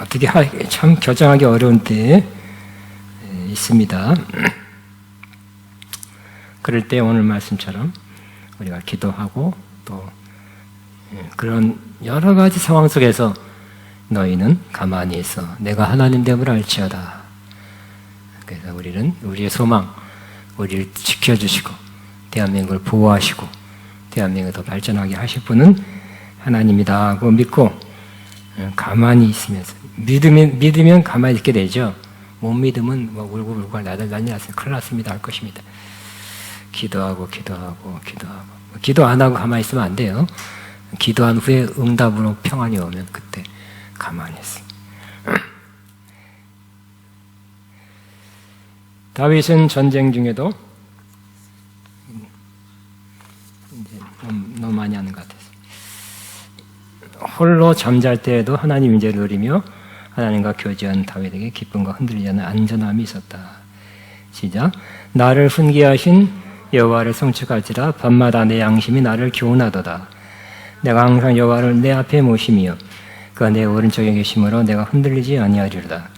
어떻게 참 결정하기 어려운 때 있습니다. 그럴 때 오늘 말씀처럼 우리가 기도하고 또 그런 여러 가지 상황 속에서 너희는 가만히 있어 내가 하나님 됨을 알지어다. 그래서 우리는 우리의 소망, 우리를 지켜주시고 대한민국을 보호하시고 대한민국을 더 발전하게 하실 분은 하나님이다 하고 믿고 가만히 있으면서 믿으면 가만히 있게 되죠. 못 믿으면 뭐 울고불고 난리 났어요. 큰일 났습니다 할 것입니다. 기도하고 기도 안 하고 가만히 있으면 안 돼요. 기도한 후에 응답으로 평안이 오면 그때 가만히 있어요. 다윗은 전쟁 중에도 이제 너무 많이 하는 것 같아서 홀로 잠잘 때에도 하나님 임재를 누리며 하나님과 교제한 다윗에게 기쁨과 흔들리지 않는 안전함이 있었다. 시작. 나를 훈계하신 여호와를 성축할지라 밤마다 내 양심이 나를 교훈하도다. 내가 항상 여호와를 내 앞에 모시며 그가 내 오른쪽에 계심으로 내가 흔들리지 아니하리로다.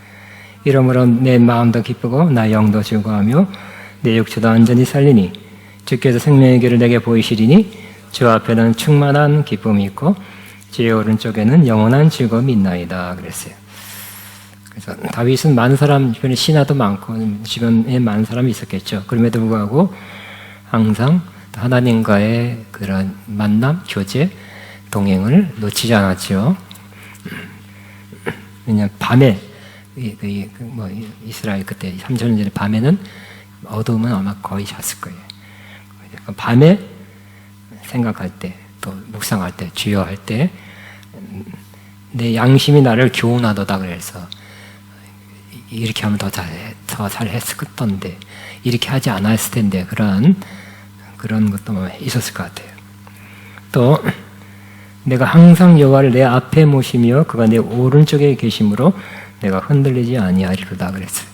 이러므로 내 마음도 기쁘고 나 영도 즐거워하며 내 육체도 안전히 살리니 주께서 생명의 길을 내게 보이시리니 주 앞에는 충만한 기쁨이 있고 주의 오른쪽에는 영원한 즐거움이 있나이다. 그랬어요. 그래서 다윗은 많은 사람 주변에 신하도 많고 주변에 많은 사람이 있었겠죠. 그럼에도 불구하고 항상 하나님과의 그런 만남, 교제, 동행을 놓치지 않았죠. 왜냐하면 밤에 이스라엘 그때 3,000년 전에 밤에는 어두우면 아마 거의 잤을 거예요. 밤에 생각할 때, 또 묵상할 때, 주여할 때 내 양심이 나를 교훈하도다 그래서 이렇게 하면 더 잘했을 건데 이렇게 하지 않았을 텐데 그런 것도 있었을 것 같아요. 또 내가 항상 여호와를 내 앞에 모시며 그가 내 오른쪽에 계심으로 내가 흔들리지 아니하리로다 그랬어요.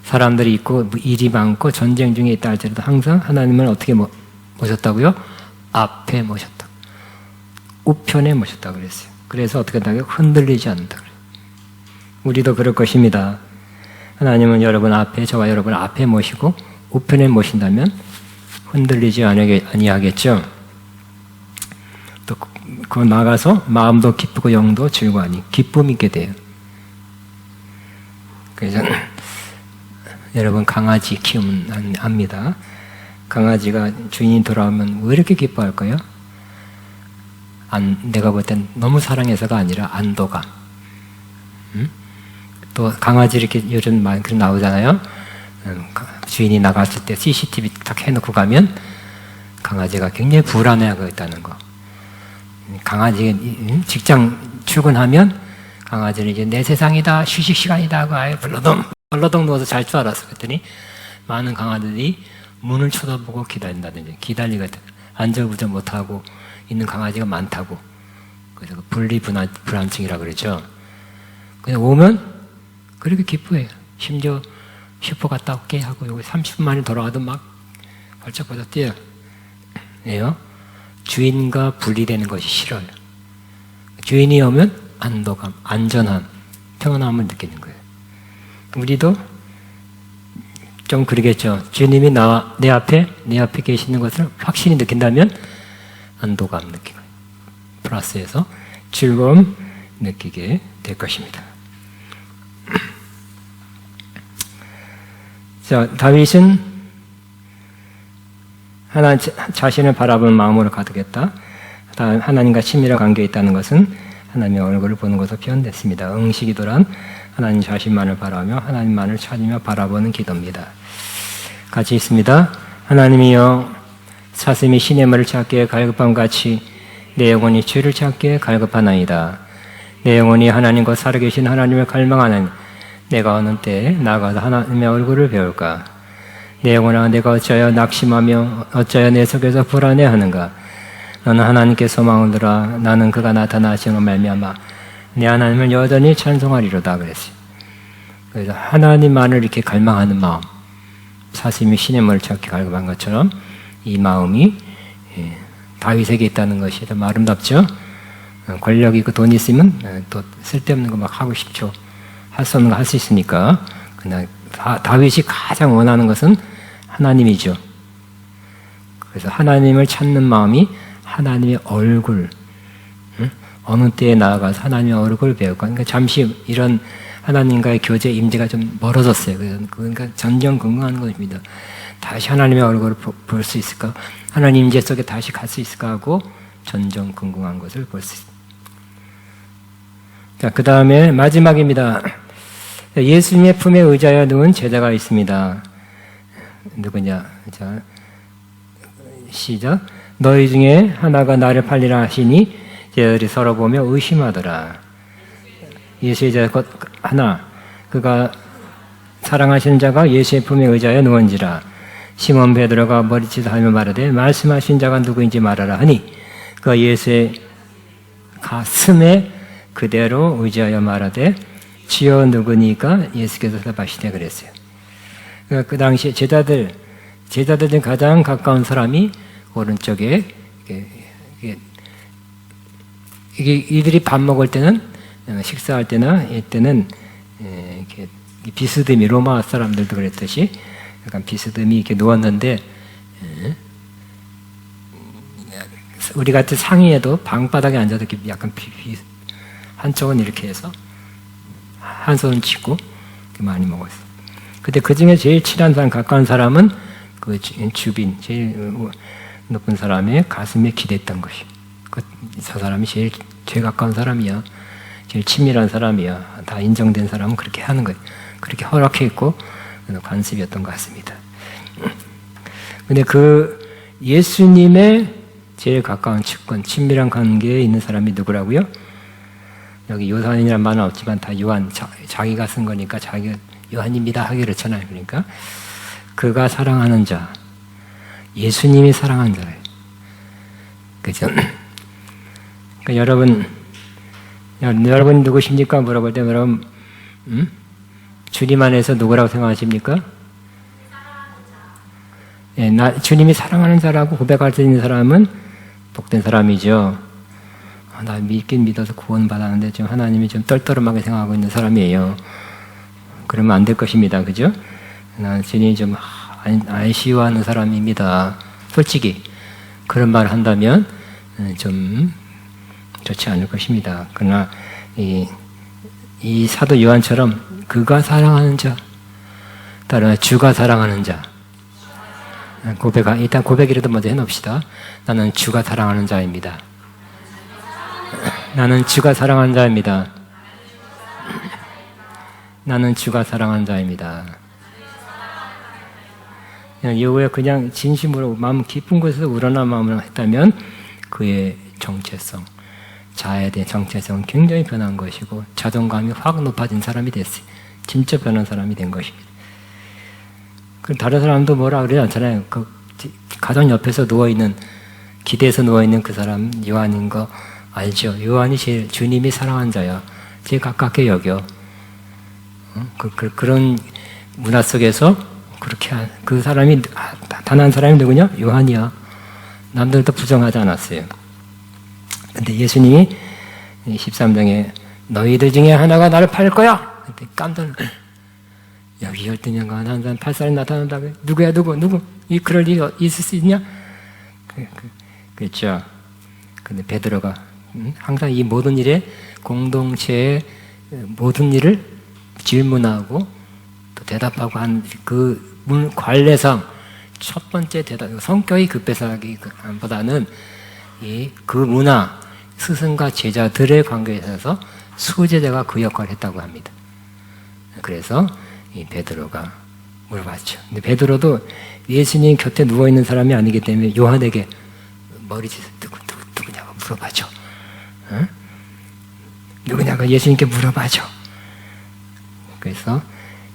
사람들이 있고 일이 많고 전쟁 중에 있다 할지라도 항상 하나님을 어떻게 모셨다고요? 앞에 모셨다. 우편에 모셨다 그랬어요. 그래서 어떻게 한다고요? 흔들리지 않는다 그래요. 우리도 그럴 것입니다. 하나님은 여러분 앞에, 저와 여러분 앞에 모시고 우편에 모신다면 흔들리지 아니하겠죠. 또 그 나가서 마음도 기쁘고 영도 즐거워하니 기쁨이 있게 돼요. 그래서 여러분 강아지 키우면 압니다. 강아지가 주인이 돌아오면 왜 이렇게 기뻐할까요? 내가 볼 땐 너무 사랑해서가 아니라 안도감. 또 강아지 이렇게 요즘 많이 나오잖아요. 주인이 나갔을 때 CCTV 딱 해놓고 가면 강아지가 굉장히 불안해하고 있다는 거. 강아지 직장 출근하면 강아지는 이제 내 세상이다, 휴식 시간이다 하고 아예 벌러덩 누워서 잘 줄 알았어. 그랬더니 많은 강아지들이 문을 쳐다보고 기다린다든지 기다리거든. 안절부절 못하고 있는 강아지가 많다고. 그래서 분리불안증이라고 그러죠. 그냥 오면 그렇게 기뻐해요. 심지어 슈퍼 갔다 올게 하고 여기 30분 만에 돌아와도 막 벌쩍벌쩍 뛰어요. 주인과 분리되는 것이 싫어요. 주인이 오면 안도감, 안전함, 평안함을 느끼는 거예요. 우리도 좀 그러겠죠. 주님이 내 앞에 계시는 것을 확실히 느낀다면 안도감 느끼고 플러스해서 즐거움 느끼게 될 것입니다. 자, 다윗은 자신을 바라보는 마음으로 가득했다. 하나님과 친밀한 관계에 있다는 것은 하나님의 얼굴을 보는 것으로 표현됐습니다. 응시기도란 하나님 자신만을 바라며 하나님만을 찾으며 바라보는 기도입니다. 같이 있습니다. 하나님이여, 사슴이 시냇물을 찾기에 갈급함같이 내 영혼이 주를 찾기에 갈급하나이다. 내 영혼이 하나님과 살아계신 하나님을 갈망하는 내가 어느 때에 나가서 하나님의 얼굴을 배울까? 내 영혼아, 내가 어찌하여 낙심하며 어찌하여 내 속에서 불안해하는가? 너는 하나님께 소망을 두라. 나는 그가 나타나시는 말미암아 내 하나님을 여전히 찬송하리로다 그랬어요. 그래서 하나님만을 이렇게 갈망하는 마음, 사슴이 시냇물을 찾기 갈급한 것처럼 이 마음이 다윗에게 있다는 것이 좀 아름답죠. 권력이 있고 돈이 있으면 또 쓸데없는 거 막 하고 싶죠. 할 수 없는 거 할 수 있으니까. 그러나 다윗이 가장 원하는 것은 하나님이죠. 그래서 하나님을 찾는 마음이 하나님의 얼굴, 어느 때에 나아가서 하나님의 얼굴을 배울까. 그러니까 잠시 이런 하나님과의 교제 임재가 좀 멀어졌어요. 그러니까 전전긍긍하는 것입니다. 다시 하나님의 얼굴을 볼 수 있을까? 하나님 임재 속에 다시 갈 수 있을까 하고 전전긍긍한 것을 볼 수 있습니다. 자, 그 다음에 마지막입니다. 예수님의 품에 의지하여 누운 제자가 있습니다. 누구냐? 자, 시작. 너희 중에 하나가 나를 팔리라 하시니 제자들이 서로 보며 의심하더라. 예수의 제자 하나, 그가 사랑하시는 자가 예수의 품에 의지하여 누운지라. 시몬 베드로가 머리짓을 하며 말하되 말씀하신 자가 누구인지 말하라 하니 그가 예수의 가슴에 그대로 의지하여 말하되 주여 누구니까? 예수께서 대답하시되 그랬어요. 그러니까 그 당시에 제자들 중 가장 가까운 사람이 오른쪽에 이들이 밥 먹을 때는, 식사할 때나 이때는 이렇게 비스듬히, 로마 사람들도 그랬듯이 약간 비스듬히 이렇게 누웠는데, 우리 같은 상의에도 방바닥에 앉아서 이렇게 약간 한쪽은 이렇게 해서 한 손은 치고 많이 먹었어요. 근데 그 중에 제일 친한 사람, 가까운 사람은 그 주빈, 제일 높은 사람의 가슴에 기댔던 것이. 저 사람이 제일 가까운 사람이야. 제일 친밀한 사람이야. 다 인정된 사람은 그렇게 하는 거예요. 그렇게 허락해 있고 관습이었던 것 같습니다. 근데 그 예수님의 제일 가까운 측근, 친밀한 관계에 있는 사람이 누구라고요? 여기 요한이라는 말은 없지만 다 요한, 자기가 쓴 거니까 자기가 요한입니다 하기 그렇잖아요. 그러니까 그가 사랑하는 자, 예수님이 사랑하는 자예요. 그죠? 그러니까 여러분 누구십니까? 물어볼 때 여러분 주님 안에서 누구라고 생각하십니까? 예, 주님이 사랑하는 자라고 고백할 수 있는 사람은 복된 사람이죠. 나 믿긴 믿어서 구원받았는데 좀 하나님이 좀 떨떠름하게 생각하고 있는 사람이에요. 그러면 안 될 것입니다. 그죠? 나 주님이 좀 아쉬워하는 사람입니다. 솔직히 그런 말을 한다면 좀 좋지 않을 것입니다. 그러나 이 사도 요한처럼 그가 사랑하는 자, 따라 주가 사랑하는 자, 일단 고백이라도 먼저 해놓읍시다. 나는 주가 사랑하는 자입니다. 나는 주가 사랑하는 자입니다. 나는 주가 사랑하는 자입니다. 이후에 그냥 진심으로 마음 깊은 곳에서 우러난 마음으로 했다면 그의 정체성, 자아에 대한 정체성은 굉장히 변한 것이고 자존감이 확 높아진 사람이 됐어요. 진짜 변한 사람이 된 것입니다. 그럼 다른 사람도 뭐라 그러지 않잖아요. 그 가장 옆에서 누워있는, 기대에서 누워있는 그 사람 요한인 거 알죠? 요한이 제일 주님이 사랑한 자야. 제일 가깝게 여겨. 그런 문화 속에서 그렇게 그 사람이 단 한 사람이 누구냐? 요한이야. 남들도 부정하지 않았어요. 근데 예수님이 13장에 너희들 중에 하나가 나를 팔 거야. 그때 깜짝 놀랐어요. 여기 12년간 한 사람 8살이 나타난다고. 누구야 누구? 그럴 일이 있을 수 있냐? 그렇죠. 근데 베드로가 항상 이 모든 일에 공동체의 모든 일을 질문하고 또 대답하고 한 그 관례상 첫 번째 대답, 성격이 급해서보다는 그 문화, 스승과 제자들의 관계에 있어서 수제자가 그 역할을 했다고 합니다. 그래서 이 베드로가 물어봤죠. 근데 베드로도 예수님 곁에 누워 있는 사람이 아니기 때문에 요한에게 머리짓을 누구냐고 물어봐죠. 응? 누구냐고 예수님께 물어봐죠. 그래서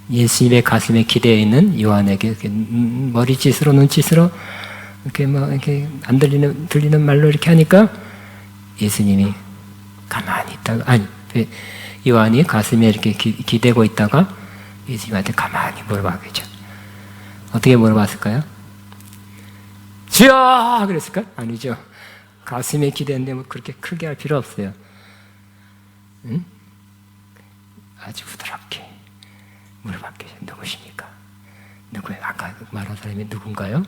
예수님의 가슴에 기대어 있는 요한에게 이렇게 머리짓으로 눈짓으로 이렇게 안 들리는 말로 이렇게 하니까 예수님이 가만히 있다가 요한이 가슴에 이렇게 기대고 있다가 예수님한테 가만히 물어봐겠죠. 어떻게 물어봤을까요? 주여! 그랬을까? 아니죠. 가슴에 기대는데 뭐 그렇게 크게 할 필요 없어요. 응? 아주 부드럽게 물어봤겠죠. 누구십니까? 누구예요? 아까 말한 사람이 누군가요?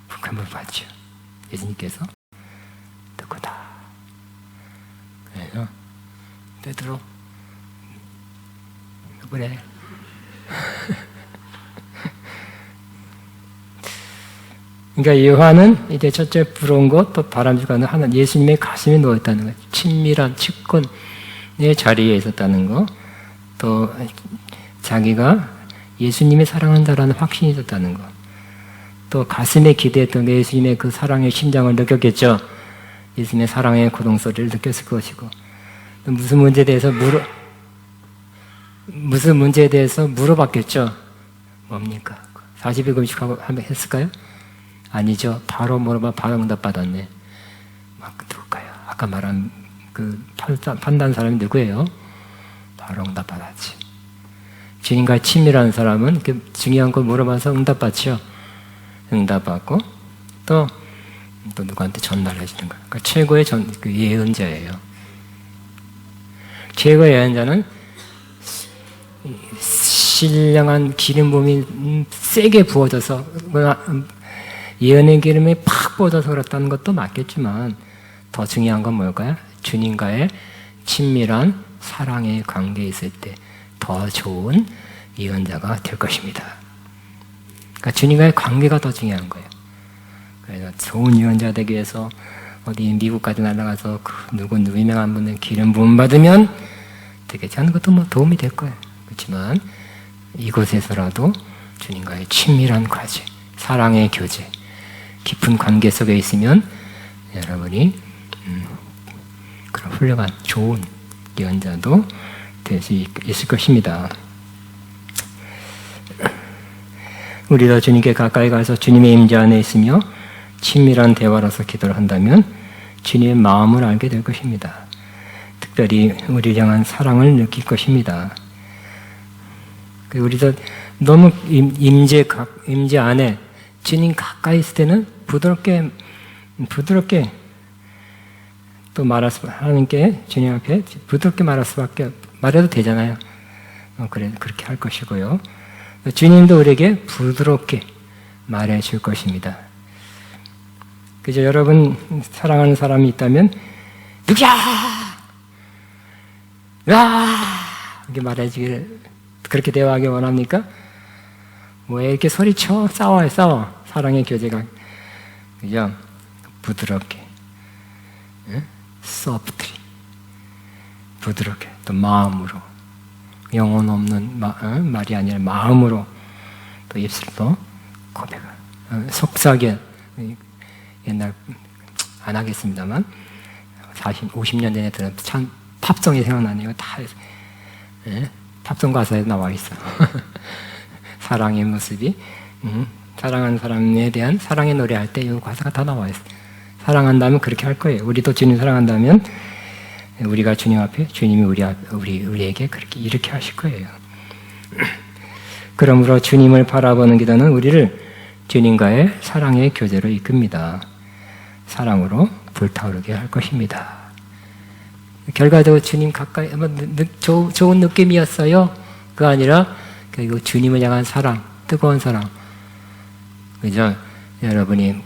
그렇게 물어봤죠. 예수님께서 누구다. 그래서 베드로 누구래? 그러니까 요한은 이제 첫째 부러운 것, 또 바람직한 하나 예수님의 가슴에 누워 있다는 것, 친밀한 측근의 자리에 있었다는 것, 또 자기가 예수님의 사랑한다라는 확신이 있었다는 것, 또 가슴에 기대했던 게 예수님의 그 사랑의 심장을 느꼈겠죠. 예수님의 사랑의 고동소리를 느꼈을 것이고, 또 무슨 문제에 대해서 물어봤겠죠. 뭡니까? 40일 금식하고 했을까요? 아니죠. 바로 물어봐 바로 응답 받았네. 누굴까요? 아까 말한 그 판단 사람이 누구예요? 바로 응답 받았지. 주님과 친밀한 사람은 중요한 걸 물어봐서 응답 받죠. 응답 받고 또 누구한테 전달해 주는 거예요. 그러니까 최고의 예언자예요. 최고의 예언자는 신령한 기름 부음이 세게 부어져서 예언의 기름이 팍 부어져서 그렇다는 것도 맞겠지만 더 중요한 건 뭘까요? 주님과의 친밀한 사랑의 관계에 있을 때 더 좋은 예언자가 될 것입니다. 그러니까 주님과의 관계가 더 중요한 거예요. 그래서 좋은 예언자 되기 위해서 어디 미국까지 날아가서 누구 유명한 분의 기름 부음 받으면 되겠지 하는 것도 뭐 도움이 될 거예요. 그렇지만 이곳에서라도 주님과의 친밀한 과제, 사랑의 교제, 깊은 관계 속에 있으면 여러분이 그런 훌륭한 좋은 예언자도 될 수 있을 것입니다. 우리도 주님께 가까이 가서 주님의 임재 안에 있으며 친밀한 대화로서 기도를 한다면 주님의 마음을 알게 될 것입니다. 특별히 우리를 향한 사랑을 느낄 것입니다. 우리도 너무 임재 안에 주님 가까이 있을 때는 부드럽게 또 하나님께 주님 앞에 부드럽게 말해도 되잖아요. 그렇게 할 것이고요. 주님도 우리에게 부드럽게 말해 줄 것입니다. 그죠? 여러분 사랑하는 사람이 있다면 누구야? 이렇게 말해주기를 그렇게 대화하기 원합니까? 왜 이렇게 소리쳐? 싸워. 사랑의 교제가 그죠? 부드럽게, softly, 부드럽게 또 마음으로 영혼 없는 말이 아니라 마음으로 또 입술로 고백을 속삭여 옛날 안 하겠습니다만 50년 전에 들은 참 팝송이 생각나네요. 다 팝송 가사에 나와 있어. 사랑의 모습이 사랑하는 사람에 대한 사랑의 노래할 때 이 가사가 다 나와 있어. 사랑한다면 그렇게 할 거예요. 우리도 주님 사랑한다면 우리가 주님 앞에 주님이 우리에게 이렇게 하실 거예요. 그러므로 주님을 바라보는 기도는 우리를 주님과의 사랑의 교제로 이끕니다. 사랑으로 불타오르게 할 것입니다. 결과적으로 주님 가까이 좋은 느낌이었어요. 그거 아니라 주님을 향한 사랑, 뜨거운 사랑. 그죠? 여러분이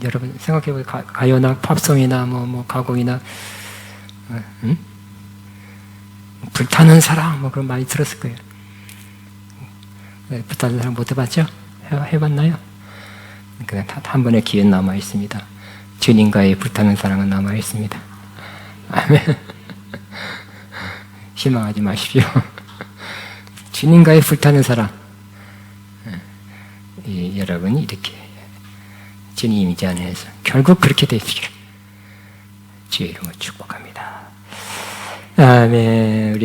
여러분 생각해보세요. 가요나 팝송이나 가곡이나 불타는 사랑 그런 많이 들었을 거예요. 불타는 사랑 못 해봤죠? 해봤나요? 그냥 한 번의 기회는 남아 있습니다. 주님과의 불타는 사랑은 남아 있습니다. 아멘. 실망하지 마십시오. 주님과의 불타는 사랑. 여러분이 이렇게 주님 임재 안에서 결국 그렇게 되시길 주의 이름으로 축복합니다. 아멘.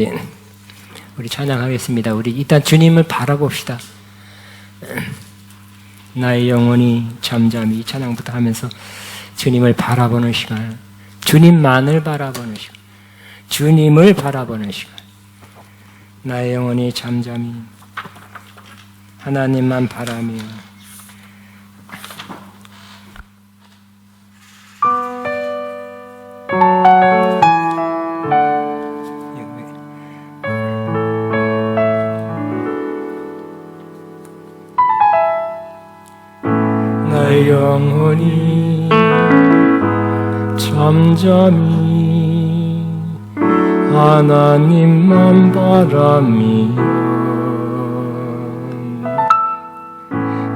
우리 찬양하겠습니다. 우리 일단 주님을 바라봅시다. 나의 영혼이 잠잠히 찬양부터 하면서 주님을 바라보는 시간, 주님만을 바라보는 시간, 주님을 바라보는 시간. 나의 영혼이 잠잠히 하나님만 바라며 나의 영혼이 잠잠히 하나님만 바라며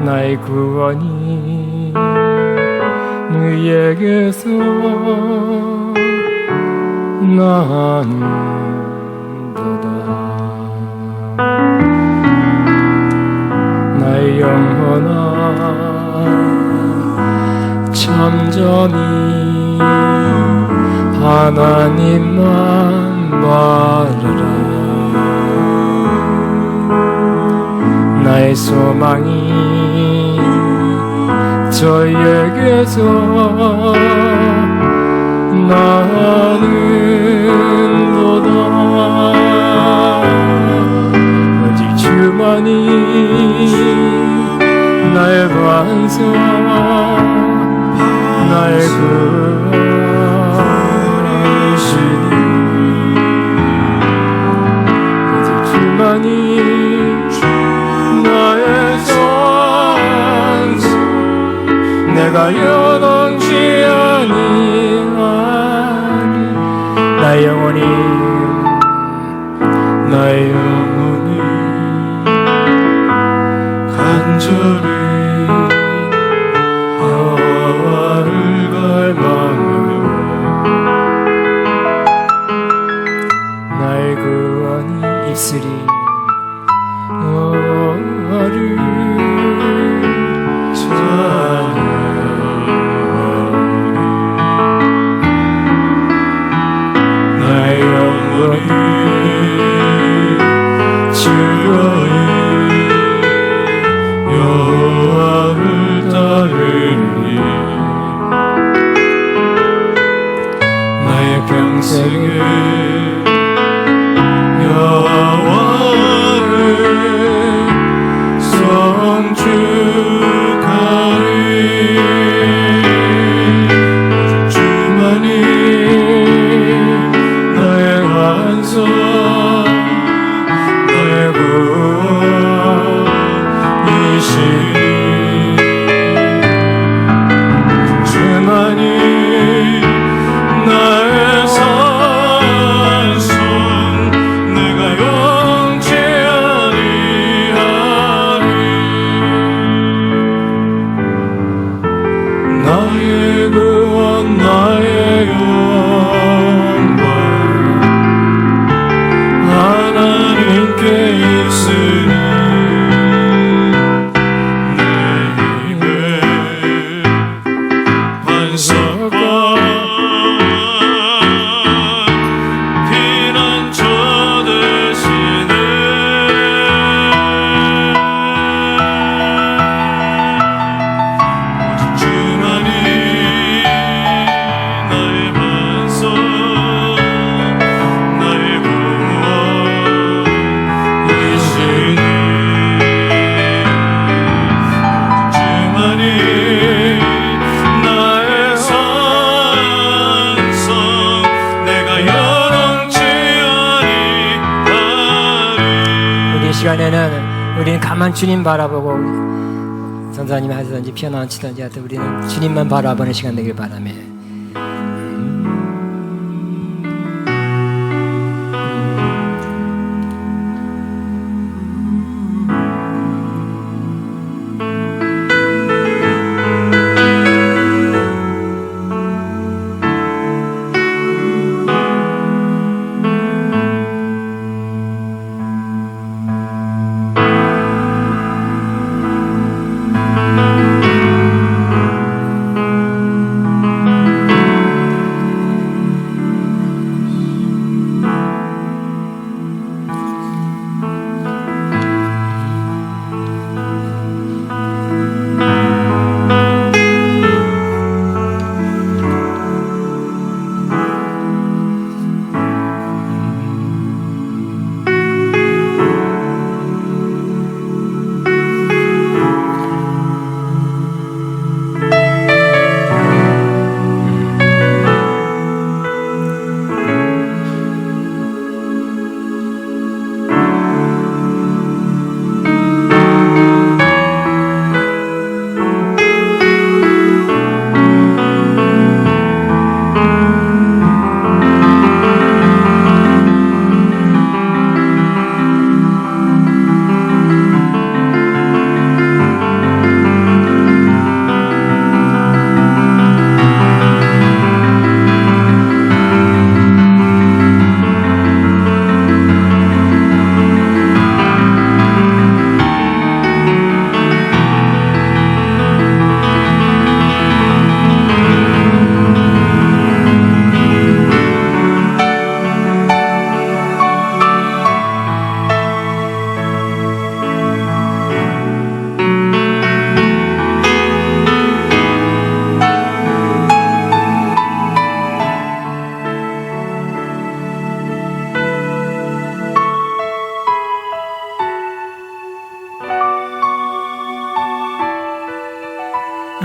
나의 구원이 너에게서 나는도다. 나의 영혼아 잠잠히 하나님만 바라라. 나의 소망이 저에게서 나는도다. 오직 주만이 나의 반석 나의 구원이시니 오직 주만이 나의 산소 내가 요동치 아니하리. 나의 영혼이 간절히 여호와를 갈망하며 나의 구원이 있으리. 여호와를 찬양하리. 나의 영혼이 즐거이 여호와를 따르리. 나의 평생에 여호와를 송축하리. 주만이 나의 반석 나의 구원이시니 주만이 나의 산성 내가 영치 아니하리. 나의 구원 나의 영광 하나님께 있으니 내 입에 반석과 피난처 되시네. 오직 주만이 나의 반석 나의 구원이시니 주만이 나의 산성 내가 영치 아니하리. 우리 시간에는 우리는 가만 주님 바라보고 선사님이 하시든지 피아노 안 치든지 하여튼 우리는 주님만 바라보는 시간 되길 바라며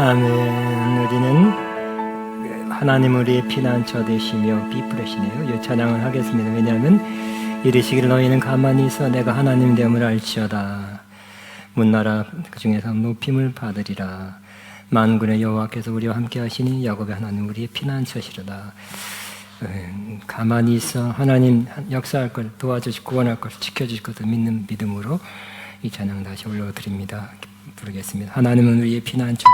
아멘. 우리는 하나님 우리의 피난처 되시며 비프레시네요. 이 찬양을 하겠습니다. 왜냐하면 이르시기를 너희는 가만히 있어 내가 하나님 됨을 알지어다. 문나라 그 중에서 높임을 받으리라. 만군의 여호와께서 우리와 함께 하시니 야곱의 하나님 우리의 피난처시로다. 가만히 있어 하나님 역사할 걸 도와주시고 구원할 걸 지켜주실 것을 믿는 믿음으로 이 찬양 다시 올려드립니다. 부르겠습니다. 하나님은 우리의 피난처.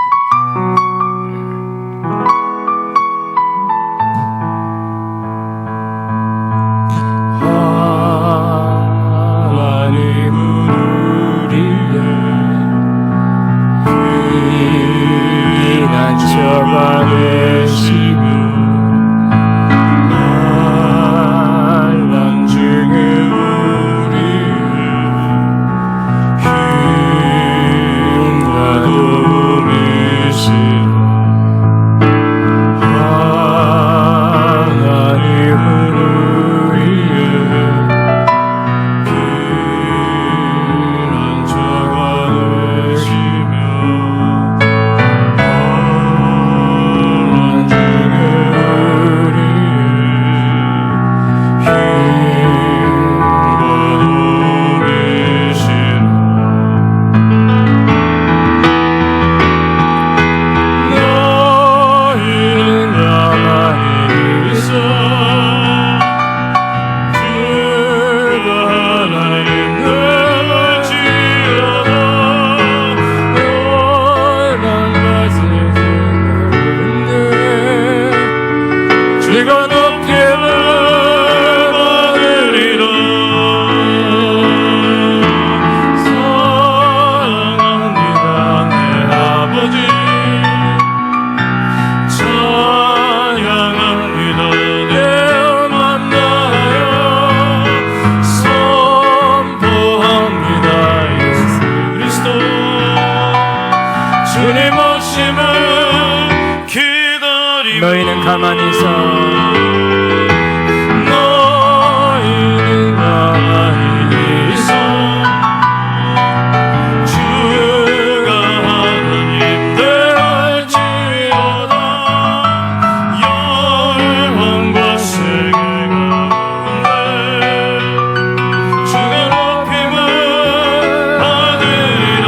너희는 가만히 있어. 너희는 가만히 있어. 주가 하나님 되었지어다. 열왕과 세계 가운데 주가 높임을 받으리라.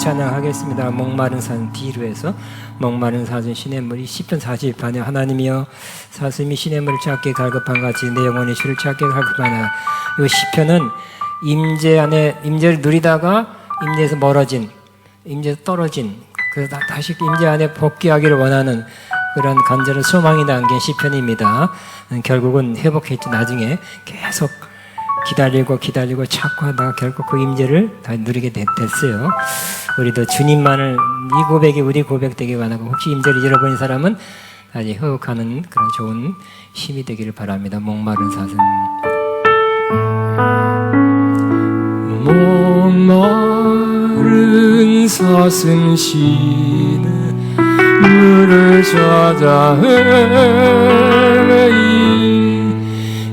찬양하겠습니다. 목마른 산 뒤로에서 목마른 사슴 시냇물이 시편 40판에 하나님이여 사슴이 시냇물을 찾게 갈급한 같이 내 영혼이 주를 찾게 갈급하나. 이 시편은 임재 안에 임재를 누리다가 임재에서 멀어진 임재에서 떨어진 그래서 다시 임재 안에 복귀하기를 원하는 그런 간절한 소망이 담긴 시편입니다. 결국은 회복했지. 나중에 계속 기다리고 찾고 하다가 결국 그 임재를 다 누리게 됐어요. 우리도 주님만을 이 고백이 우리 고백 되기 원하고 혹시 임재를 잃어버린 사람은 다시 회복하는 그런 좋은 힘이 되기를 바랍니다. 목마른 사슴. 목마른 사슴 쉬는 물을 찾아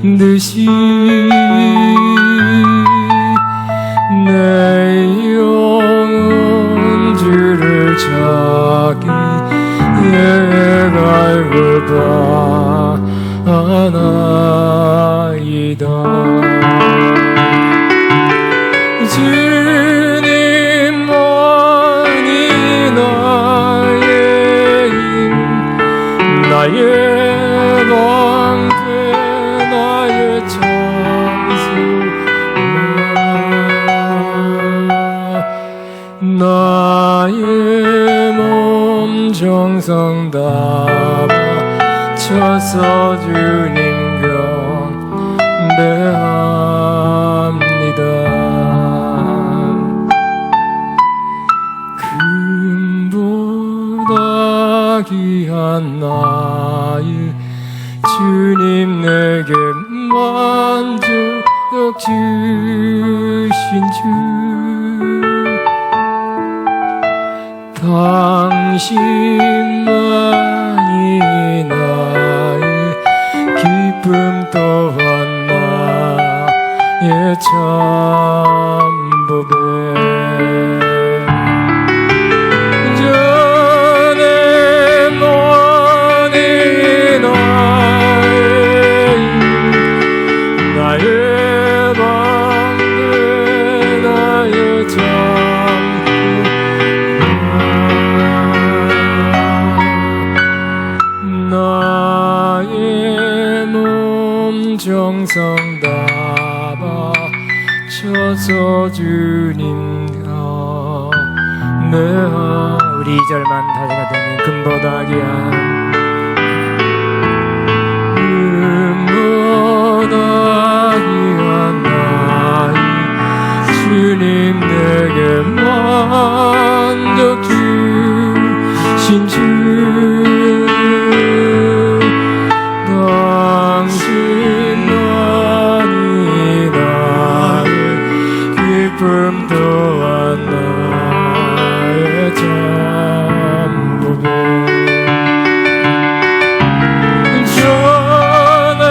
헤매이듯이 내 영혼 주를 찾기 갈급하나이다. 주님만이 나의 힘 나의 방패 나의 찬송 나의 몸 정성 다 바쳐서 주님 경배합니다. 귀한 나의 주님, 내게 만족 주신 주, 당신만이 나의 기쁨 또한 나의 전부배. 정성 다 바쳐서 주님과 우리 2절만 다시가 되는 금보다 귀한 나의 주님, 내게 만족 주신 주, 기쁨 또한 나의 전부배. 전에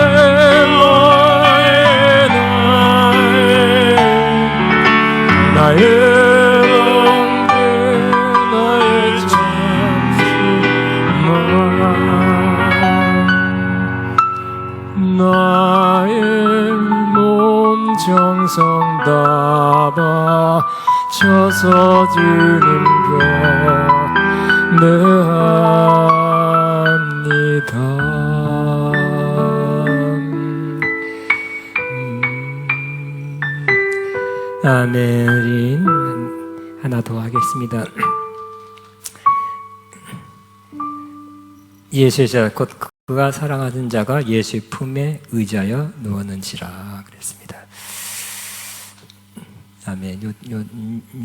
나의 멍게 나의 잠수 나의 몸 정성 다 바쳐서 주님께 내합니다. 아멘. 우리 하나 더 하겠습니다. 예수의 자 곧 그가 사랑하는 자가 예수의 품에 의지하여 누웠는지라 그랬습니다. 아멘. 요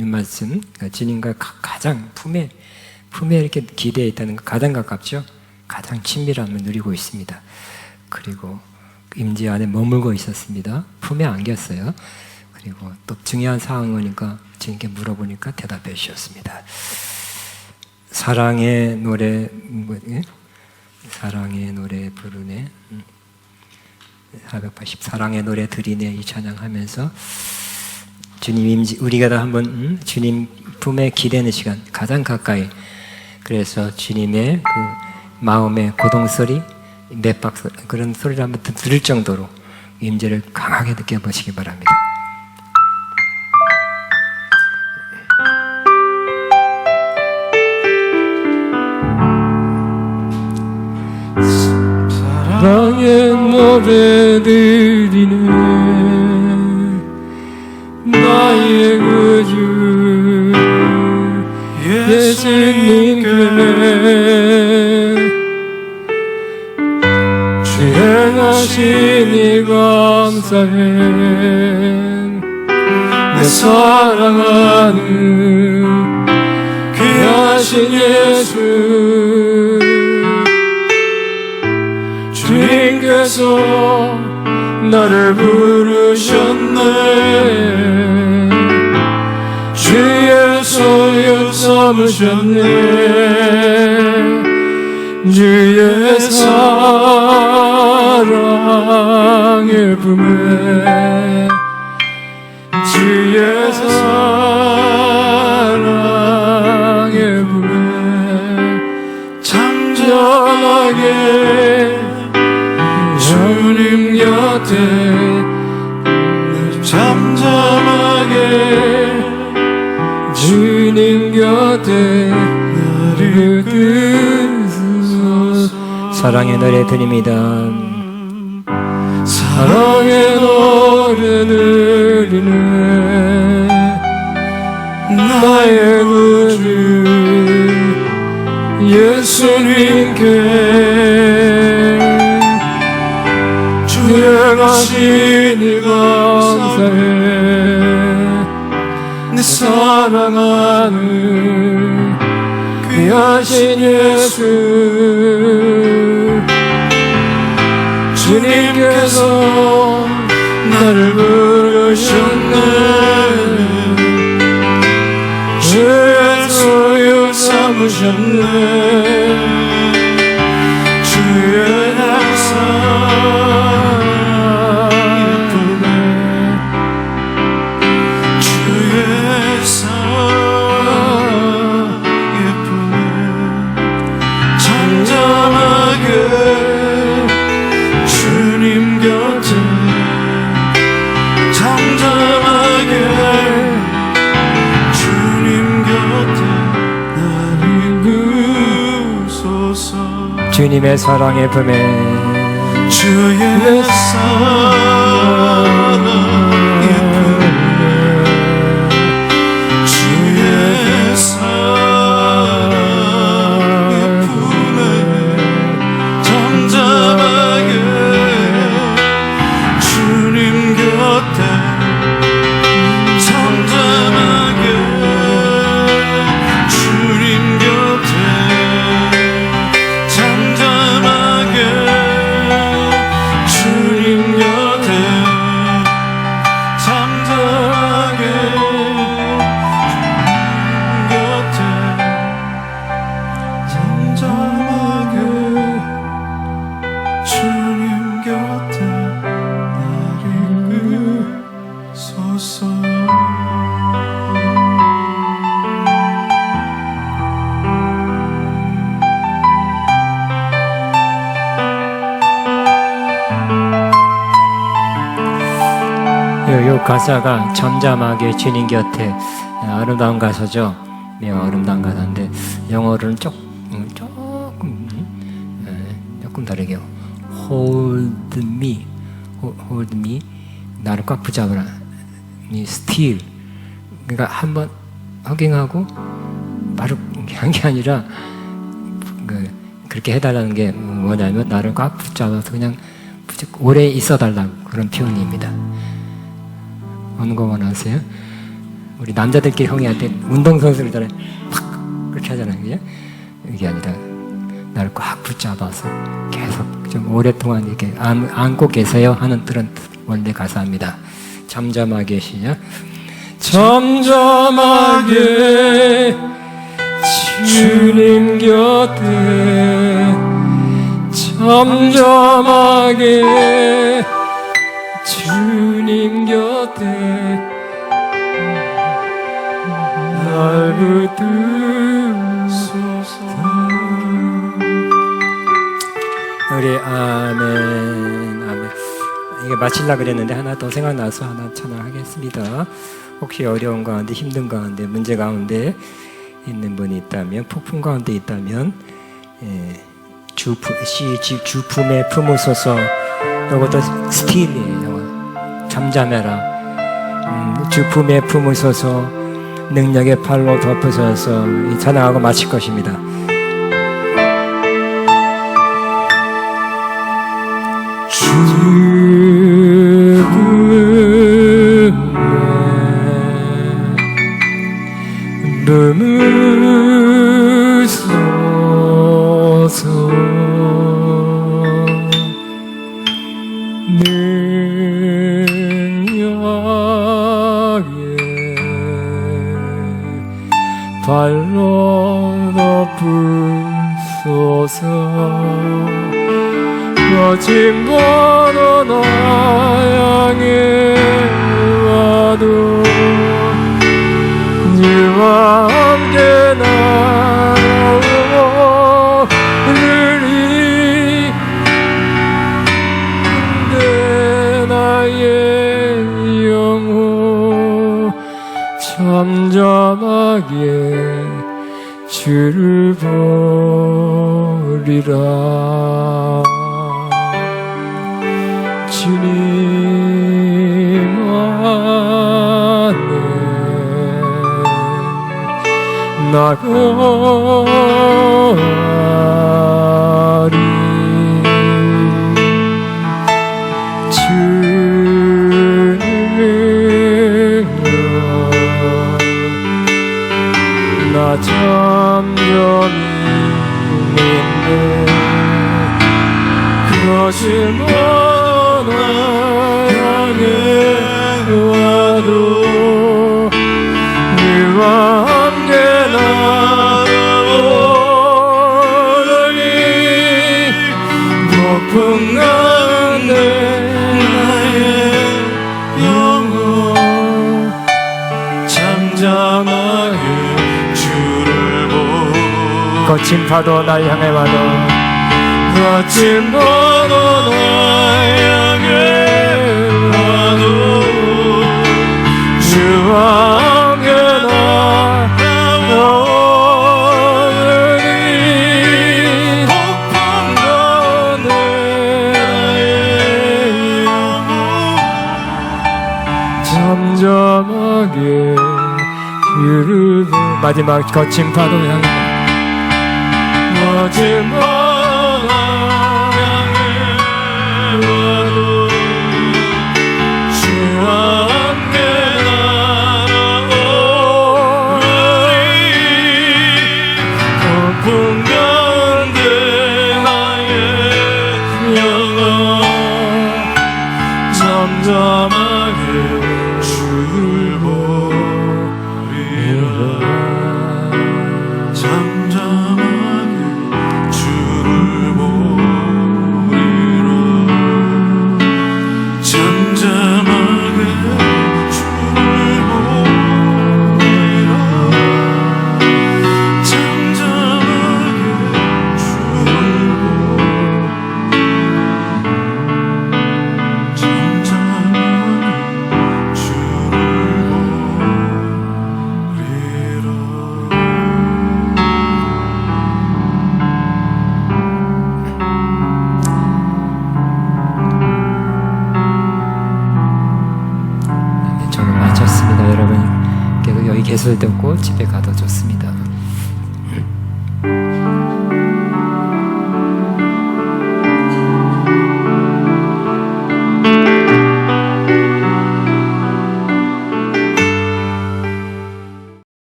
말씀, 주님과 가장 품에 이렇게 기대해 있다는 것, 가장 가깝죠. 가장 친밀함을 누리고 있습니다. 그리고 임재 안에 머물고 있었습니다. 품에 안겼어요. 그리고 또 중요한 상황이니까 주님께 물어보니까 대답해 주셨습니다. 사랑의 노래, 사랑의 노래 부르네. 480 사랑의 노래 드리네, 이 찬양하면서 주님 우리가 다 한번 주님 품에 기대는 시간, 가장 가까이. 그래서 주님의 그 마음의 고동소리, 맷박 소리, 그런 소리를 한번 들을 정도로 임재를 강하게 느껴보시기 바랍니다. 사랑의 노래 드리네, 나의 구주 예수님께 주행하시니 감사해. 내 사랑하는 귀하신 예수, 주님께서 나를 부르셨네. 주의 소유 삼으셨네. 주의 사랑의 품에, 주의 사랑의 품에 잠잠하게 주님 곁에 잠잠하게 주님 곁에 나를 두소서. 사랑의 노래 드립니다. 사랑의 노래 드리네, 나의 구주 예수님께 주행하시니 감사해. 내 사랑하는 귀하신 예수 주님께서 나를 부르셨네 주의 소유 삼으셨네 주의 약사 예쁘네 주의 사 예쁘네 잠잠하게 주님 곁에 잠잠하게 주님 곁에 나를 부소서 주님의 사랑의 품에 주의 사랑 예쁘네 주의 사랑 예쁘네 잠잠하게 주님 곁에 잠잠하게 주님 곁에 잠잠하게 주님 곁에 잠잠하게 주님 곁에 잠잠하게 주님 곁에 나를 부소서 요 가사가 잠잠하게 주님 곁에 아름다운 가사죠. 아름다운 가사인데 영어로는 조금 다르게요. Hold me, hold me, 나를 꽉 붙잡으라. Still, 그러니까 한번 확인하고 바로 한 게 아니라 그렇게 해달라는 게 뭐냐면 나를 꽉 붙잡아서 그냥 오래 있어달라고 그런 표현입니다. 어느 거 원하세요? 우리 남자들끼리 형이한테 운동선수들은 팍 그렇게 하잖아요. 그죠? 이게 아니라 나를 꽉 붙잡아서 계속 좀 오랫동안 이렇게 안고 계세요 하는 그런 원래 가사입니다. 잠잠하게 시작. 잠잠하게 주님 곁에 잠잠하게 주님 곁에 날 붙드소서. 우리 아멘. 이게 마치려고 그랬는데 하나 더 생각나서 하나 찬양하겠습니다. 혹시 어려운 가운데 힘든 가운데 문제 가운데 있는 분이 있다면 폭풍 가운데 있다면 주품에 품으소서. 이것도 스틸이에요. 잠잠해라. 주품에 품으소서. 능력의 팔로 덮으소서. 이 찬양하고 마칠 것입니다. 주품에 품으소서. 발로 덮으소서. 거친 바다 나 향해 와도 주와 함께 나오리니 내 나의 영혼 잠잠하게 주를 보리라. 주님 안에 나가리. 주님 나 점점 힘든데 거친 번호 향해 와도 네와 함께 나아오니 폭풍 가운데 나의 영혼 잠잠하게 주를 보고 거친 파도 날 향해 와도 거친 파도 날 향해 와도 주와 함께 나아오니 폭풍 가운데 나의 영혼 잠잠하게 주를 보고 마지막 거친 파도 향해 거친 파도 향해 와도 주와 함께 나아오니 폭풍 가운데 나의 영혼 잠잠하게 주를 보리라 잠잠하게 주를 보리라 잠잠하게 주를 보리라 잠잠하게 주를 보리라 잠잠하게 주를 저는 마쳤습니다. 여러분 여기 계속 듣고 집에 가도 좋습니다.